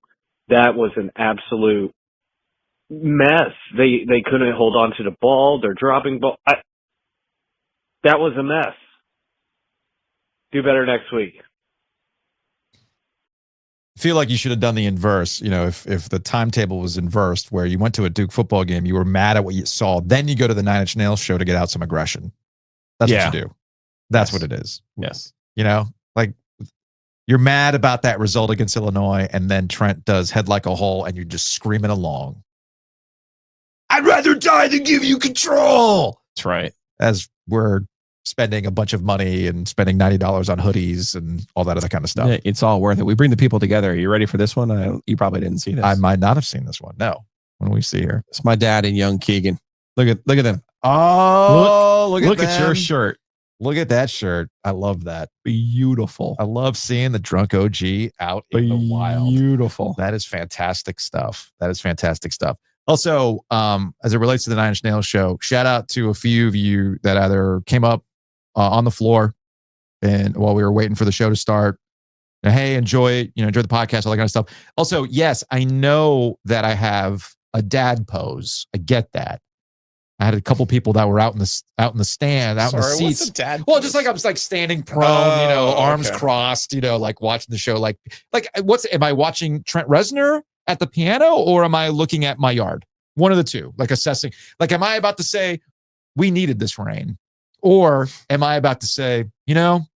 That was an absolute mess. They couldn't hold on to the ball. They're dropping ball. That was a mess. Do better next week. I feel like you should have done the inverse. You know, if the timetable was inversed, where you went to a Duke football game, you were mad at what you saw, then you go to the 9 Inch Nails show to get out some aggression. That's what you do. That's what it is. Yes. You know, like you're mad about that result against Illinois, and then Trent does head like a hole, and you're just screaming along. I'd rather die than give you control. That's right. as we're spending a bunch of money and spending $90 on hoodies and all that other kind of stuff. Yeah, it's all worth it. We bring the people together. Are you ready for this one? You probably didn't see this. I might not have seen this one. No. What do we see here? It's my dad and young Keegan. Look at them. Oh, look at your shirt. Look at that shirt. I love that. Beautiful. I love seeing the drunk OG out in the wild. Beautiful. That is fantastic stuff. Also, as it relates to the Nine Inch Nails show, shout out to a few of you that either came up on the floor and while we were waiting for the show to start. And, hey, enjoy the podcast, all that kind of stuff. Also, yes, I know that I have a dad pose. I get that. I had a couple people that were out in the stand, out in the seats. What's a dad Well, pose? just like I was like standing prone, arms crossed, like watching the show. Like am I watching Trent Reznor at the piano, or am I looking at my yard? One of the two, like assessing. Like, am I about to say we needed this rain, or am I about to say, men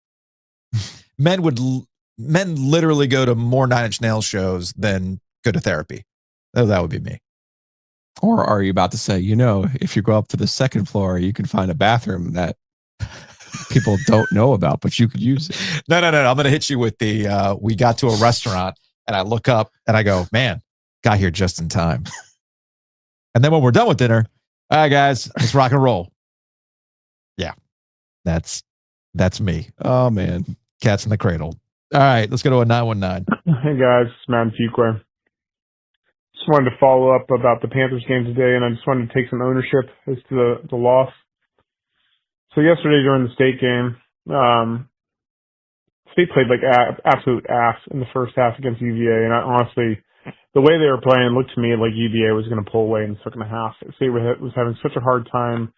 literally go to more Nine Inch Nails shows than go to therapy? That would be me. Or are you about to say, if you go up to the second floor, you can find a bathroom that people don't know about, but you could use it? No. I'm going to hit you with the, we got to a restaurant and I look up and I go, man, got here just in time. And then when we're done with dinner, all right, guys, let's rock and roll. Yeah, that's me. Oh, man. Cats in the cradle. All right, let's go to a 919. Hey, guys, it's Matt Fuqua. Just wanted to follow up about the Panthers game today, and I just wanted to take some ownership as to the loss. So yesterday during the State game, State played like absolute ass in the first half against UVA, and honestly, the way they were playing looked to me like UVA was going to pull away in the second half. State was having such a hard time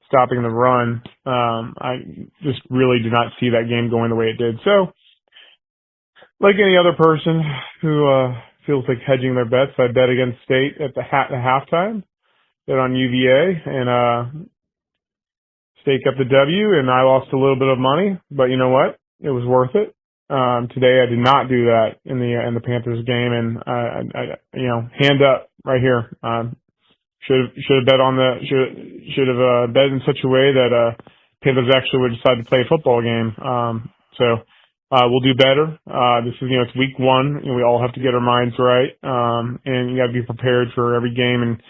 stopping the run. I just really did not see that game going the way it did. So, like any other person who feels like hedging their bets, I bet against State at the halftime, bet on UVA, and State got the W, and I lost a little bit of money, but you know what? It was worth it. Today I did not do that in the Panthers game, and I hand up right here. Should have bet on should have bet in such a way that Panthers actually would decide to play a football game. So we'll do better. This is it's week one, and we all have to get our minds right, and you got to be prepared for every game. And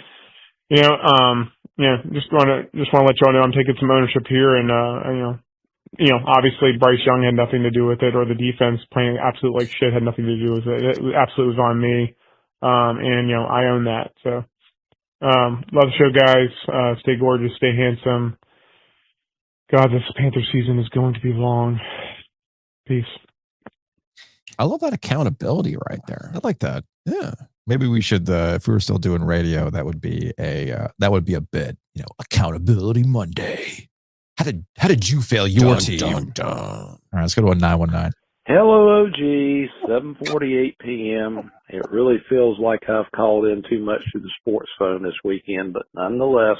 just want to let y'all know I'm taking some ownership here, and obviously Bryce Young had nothing to do with it, or the defense playing absolute like shit had nothing to do with it. It absolutely was on me, and I own that. So love the show, guys. Stay gorgeous, stay handsome. God, this Panther season is going to be long. Peace. I love that accountability right there. I like that. Yeah. Maybe we should, if we were still doing radio, that would be a bit. Accountability Monday. How did you fail your team? All right, let's go to a 919. Hello, OG. 7:48 p.m. It really feels like I've called in too much to the sports phone this weekend, but nonetheless.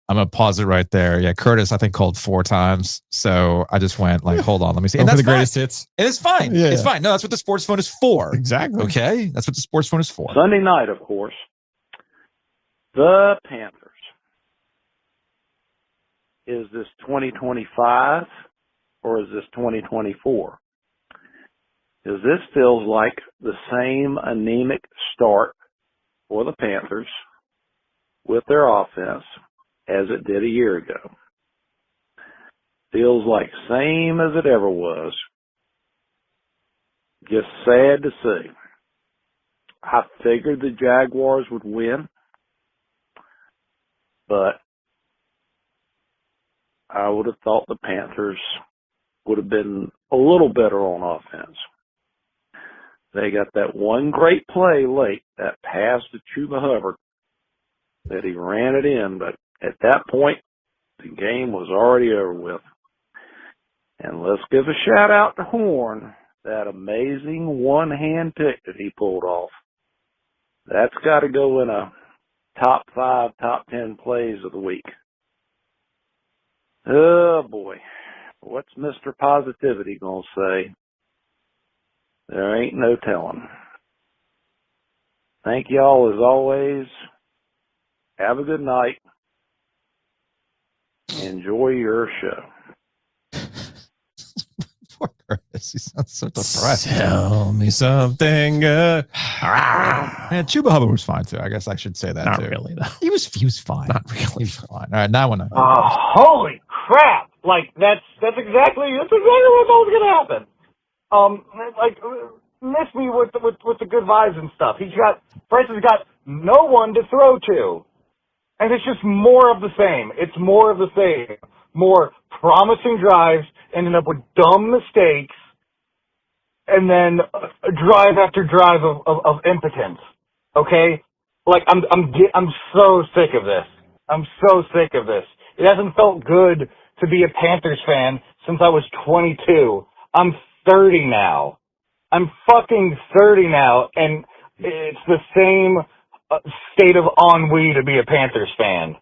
I'm going to pause it right there. Yeah, Curtis, I think, called 4 times. So I just went like, hold on, let me see. And that's the greatest hits. And it's fine. Yeah. It's fine. No, that's what the sports phone is for. Exactly. Okay? That's what the sports phone is for. Sunday night, of course. The Panthers. Is this 2025 or is this 2024? Because this feels like the same anemic start for the Panthers with their offense as it did a year ago. Feels like same as it ever was. Just sad to see. I figured the Jaguars would win, but I would have thought the Panthers would have been a little better on offense. They got that one great play late, that pass to Chuba Hubbard, that he ran it in, but at that point, the game was already over with. And let's give a shout out to Horn, that amazing one-hand pick that he pulled off. That's got to go in a top 5, top 10 plays of the week. Oh, boy. What's Mr. Positivity going to say? There ain't no telling. Thank y'all as always. Have a good night. Enjoy your show. Poor Curtis. He sounds so depressed. Tell me something good. Man, Chuba Hubbard was fine too. I guess I should say that Not too. really, though. He was fine. Not really. He was fine. All right, now one. Holy crap! Like that's exactly what was gonna happen. Miss me with the good vibes and stuff. Bryce has got no one to throw to, and it's just more of the same. It's more of the same. More promising drives, ending up with dumb mistakes, and then drive after drive of impotence. Okay, like I'm so sick of this. I'm so sick of this. It hasn't felt good to be a Panthers fan since I was 22. I'm 30 now. I'm fucking 30 now, and it's the same state of ennui to be a Panthers fan.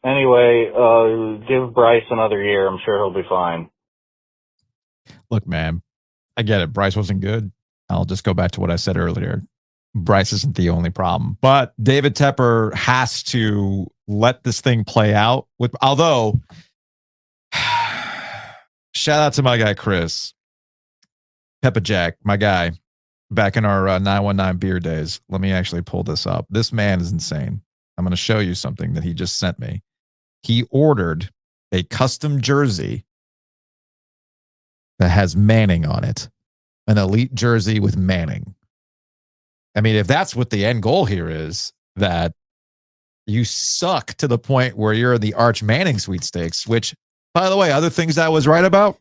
Anyway, give Bryce another year. I'm sure he'll be fine. Look, man, I get it. Bryce wasn't good. I'll just go back to what I said earlier. Bryce isn't the only problem, but David Tepper has to let this thing play out. Although, shout out to my guy Chris Peppa Jack, my guy, back in our 919 beer days. Let me actually pull this up. This man is insane. I'm going to show you something that he just sent me. He ordered a custom jersey that has Manning on it, an elite jersey with Manning. I mean, if that's what the end goal here is, that you suck to the point where you're in the Arch Manning sweepstakes, which, by the way, other things I was right about,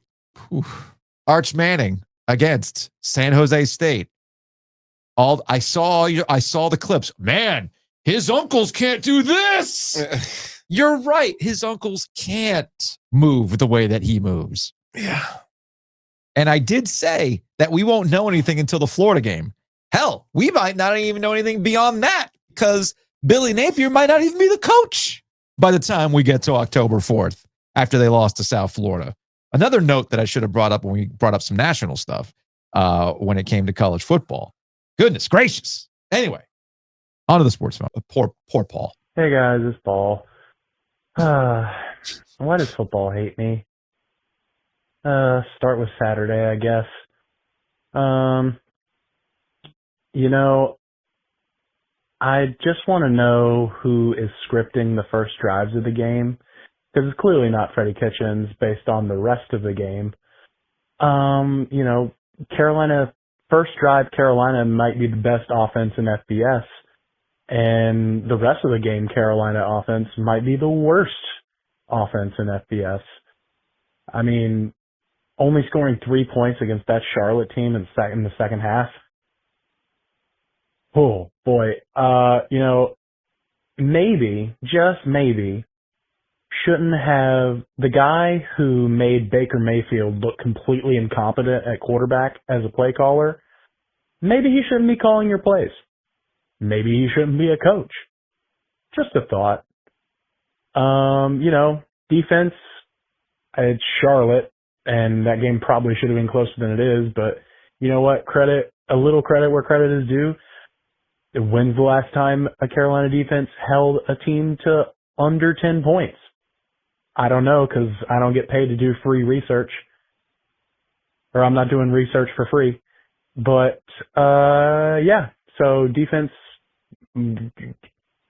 Arch Manning against San Jose State. I saw the clips. Man, his uncles can't do this. You're right. His uncles can't move the way that he moves. Yeah. And I did say that we won't know anything until the Florida game. Hell, we might not even know anything beyond that because Billy Napier might not even be the coach by the time we get to October 4th after they lost to South Florida. Another note that I should have brought up when we brought up some national stuff when it came to college football. Goodness gracious. Anyway, on to the sports phone. Poor Paul. Hey guys, it's Paul. Why does football hate me? Start with Saturday, I guess. I just want to know who is scripting the first drives of the game, because it's clearly not Freddie Kitchens based on the rest of the game. Carolina, first drive, Carolina might be the best offense in FBS, and the rest of the game, Carolina offense might be the worst offense in FBS. I mean, only scoring 3 points against that Charlotte team in the second half. Oh boy, maybe, just maybe, shouldn't have the guy who made Baker Mayfield look completely incompetent at quarterback as a play caller. Maybe he shouldn't be calling your plays. Maybe he shouldn't be a coach. Just a thought. Defense, it's Charlotte, and that game probably should have been closer than it is, but you know what? A little credit where credit is due. When's the last time a Carolina defense held a team to under 10 points? I don't know, because I don't get paid to do free research. Or I'm not doing research for free. But, yeah. So defense, B-.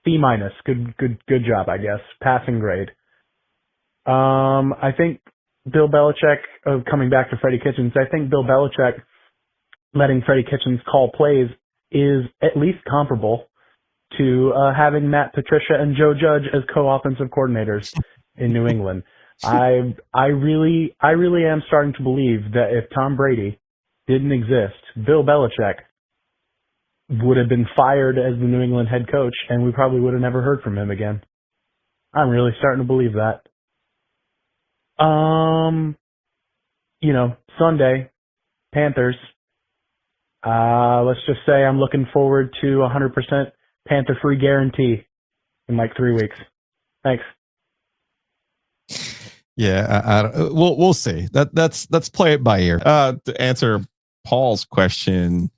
Good job, I guess. Passing grade. I think Bill Belichick, coming back to Freddie Kitchens, I think Bill Belichick letting Freddie Kitchens call plays is at least comparable to having Matt Patricia and Joe Judge as co-offensive coordinators in New England. I really am starting to believe that if Tom Brady didn't exist, Bill Belichick would have been fired as the New England head coach, and we probably would have never heard from him again. I'm really starting to believe that. Sunday, Panthers. Let's just say I'm looking forward to 100% Panther-free guarantee in like 3 weeks. Thanks. Yeah, we'll see. Let's play it by ear. To answer Paul's question,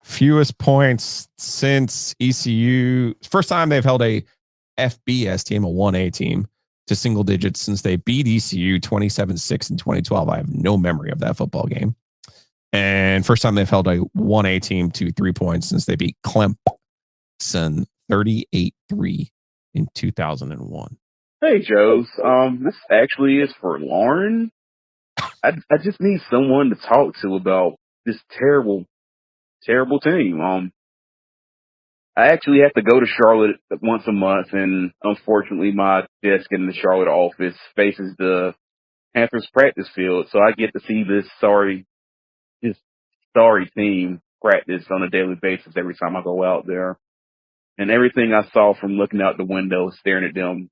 fewest points since ECU. First time they've held a FBS team, a 1A team, to single digits since they beat ECU 27-6 in 2012. I have no memory of that football game. And first time they've held a 1A team to 3 points since they beat Clemson 38-3 in 2001. Hey, Joes. This actually is for Lauren. I just need someone to talk to about this terrible team. I actually have to go to Charlotte once a month, and unfortunately, my desk in the Charlotte office faces the Panthers practice field, so I get to see this sorry team practice on a daily basis every time I go out there. And everything I saw from looking out the window, staring at them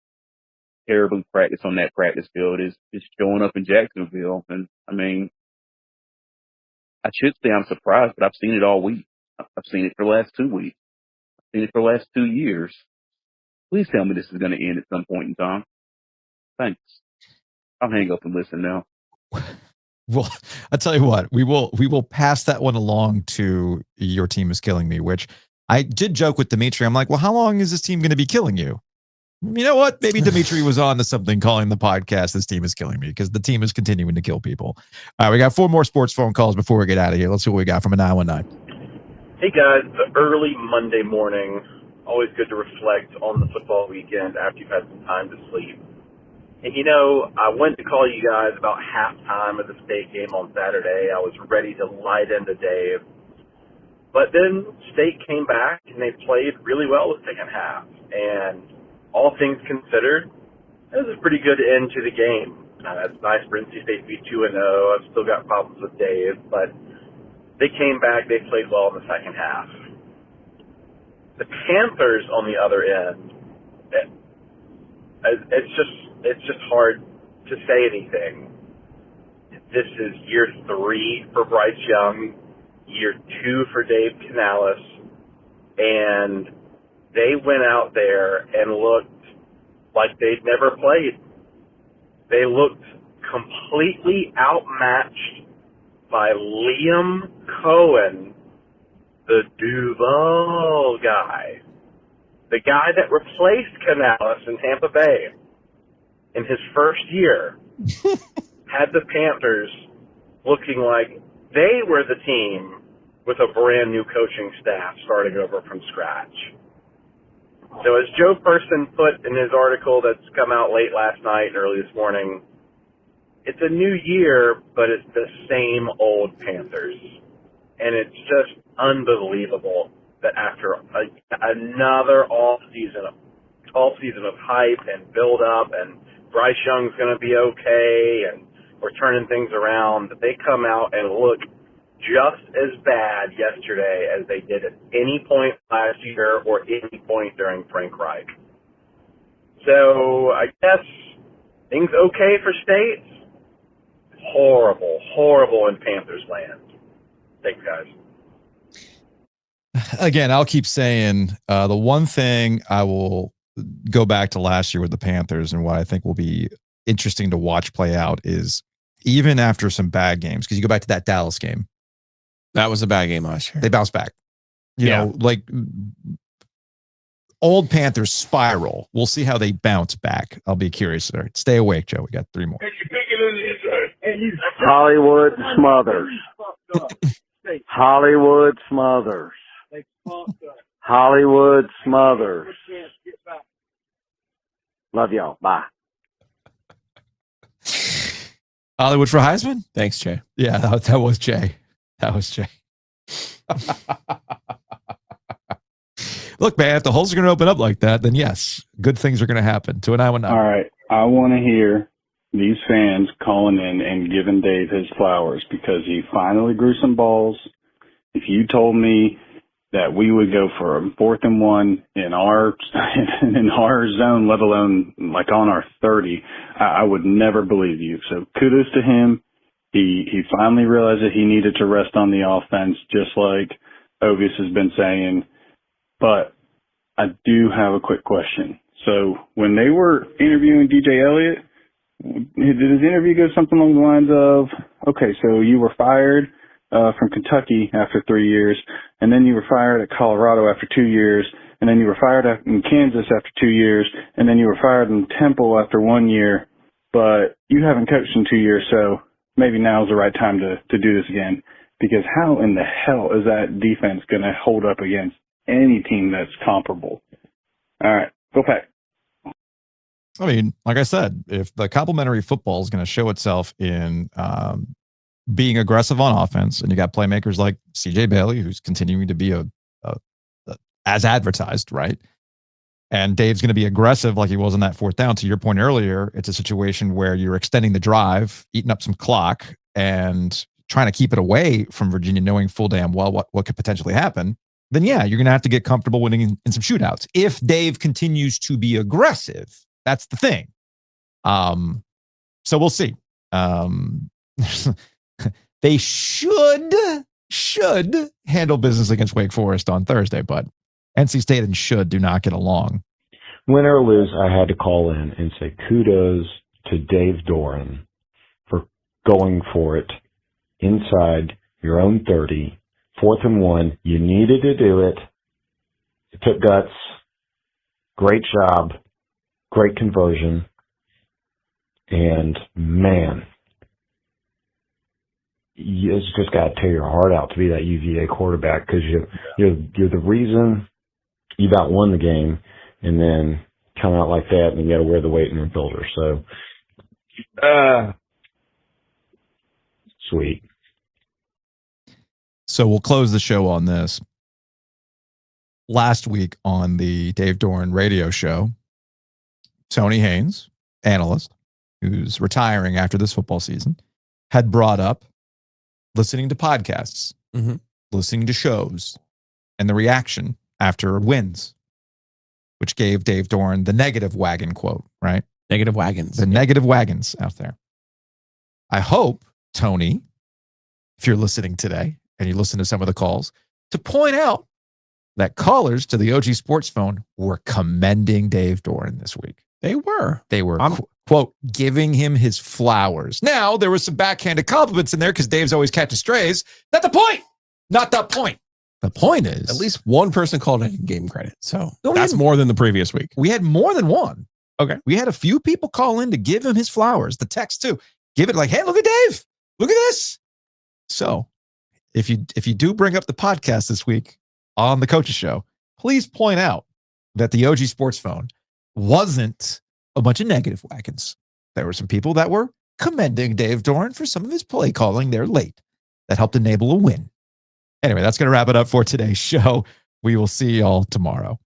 terribly practice on that practice field is showing up in Jacksonville. And I mean, I should say I'm surprised, but I've seen it all week. I've seen it for the last 2 weeks. I've seen it for the last 2 years. Please tell me this is going to end at some point in time. Thanks. I'll hang up and listen now. Well, I'll tell you what, we will pass that one along to Your Team Is Killing Me, which I did joke with Dimitri. I'm like, well, how long is this team going to be killing you? You know what? Maybe Dimitri was on to something calling the podcast This Team Is Killing Me, because the team is continuing to kill people. All right, we got 4 more sports phone calls before we get out of here. Let's see what we got from a 919. Hey guys, the early Monday morning, always good to reflect on the football weekend after you've had some time to sleep. And you know, I went to call you guys about halftime of the state game on Saturday. I was ready to light into Dave. But then state came back and they played really well the second half. And all things considered, it was a pretty good end to the game. It's nice for NC State to be 2-0. I've still got problems with Dave, but they came back, they played well in the second half. The Panthers, on the other end, it's just hard to say anything. This is year 3 for Bryce Young, year 2 for Dave Canales, and they went out there and looked like they'd never played. They looked completely outmatched by Liam Cohen, the Duval guy, the guy that replaced Canales in Tampa Bay in his first year, had the Panthers looking like they were the team with a brand new coaching staff starting over from scratch. So as Joe Person put in his article that's come out late last night and early this morning, it's a new year, but it's the same old Panthers. And it's just unbelievable that after another off season of hype and build up, and Bryce Young's going to be okay, and we're turning things around, that they come out and look just as bad yesterday as they did at any point last year or any point during Frank Reich. So I guess things okay for State. Horrible in Panthers land. Thanks, guys. Again, I'll keep saying the one thing I will go back to last year with the Panthers, and what I think will be interesting to watch play out is even after some bad games, because you go back to that Dallas game. That was a bad game last year. They bounced back. You know, like old Panthers spiral. We'll see how they bounce back. I'll be curious there. Stay awake, Joe. We got 3 more. Hollywood Smothers. Hollywood Smothers. Hollywood Smothers. Love y'all. Bye. Hollywood for Heisman? Thanks, Jay. Yeah, that was Jay. That was Jay. Look, man, if the holes are going to open up like that, then yes, good things are going to happen. To an I would All right. I want to hear these fans calling in and giving Dave his flowers because he finally grew some balls. If you told me that we would go for a 4th and 1 in our zone, let alone like on our 30, I would never believe you. So kudos to him. He finally realized that he needed to rest on the offense, just like Ovies has been saying. But I do have a quick question. So when they were interviewing DJ Elliott, did his interview go something along the lines of, okay, so you were fired from Kentucky after 3 years, and then you were fired at Colorado after 2 years, and then you were fired in Kansas after 2 years, and then you were fired in Temple after 1 year, but you haven't coached in 2 years, so maybe now's the right time to do this again. Because how in the hell is that defense going to hold up against any team that's comparable? All right, go Pack. I mean, like I said, if the complementary football is going to show itself in being aggressive on offense, and you got playmakers like CJ Bailey, who's continuing to be a as advertised, right? And Dave's going to be aggressive like he was on that fourth down. To your point earlier, it's a situation where you're extending the drive, eating up some clock, and trying to keep it away from Virginia, knowing full damn well what could potentially happen. Then yeah, you're going to have to get comfortable winning in some shootouts. If Dave continues to be aggressive, that's the thing. So we'll see. They should handle business against Wake Forest on Thursday, but NC State and should do not get along. Win or lose, I had to call in and say kudos to Dave Doran for going for it inside your own 30, 4th and 1. You needed to do it. It took guts. Great job. Great conversion. And man, you just got to tear your heart out to be that UVA quarterback, because you're the reason you about won the game, and then come out like that, and you got to wear the weight in your filter. So, sweet. So we'll close the show on this. Last week on the Dave Doran radio show, Tony Haynes, analyst, who's retiring after this football season, had brought up listening to podcasts, listening to shows, and the reaction after wins, which gave Dave Doran the negative wagon quote, right? Negative wagons. The negative wagons out there. I hope, Tony, if you're listening today and you listen to some of the calls, to point out that callers to the OG Sports Phone were commending Dave Doran this week. They were. They were, quote, giving him his flowers. Now, there was some backhanded compliments in there because Dave's always catching strays. Not the point. Not the point. The point is, at least one person called it and gave him credit. So that's more than the previous week. We had more than one. Okay. We had a few people call in to give him his flowers. The text too. Give it like, hey, look at Dave. Look at this. So if you do bring up the podcast this week on the Coaches Show, please point out that the OG Sports Phone wasn't a bunch of negative wagons. There were some people that were commending Dave Doran for some of his play calling there late that helped enable a win. Anyway, that's going to wrap it up for today's show. We will see y'all tomorrow.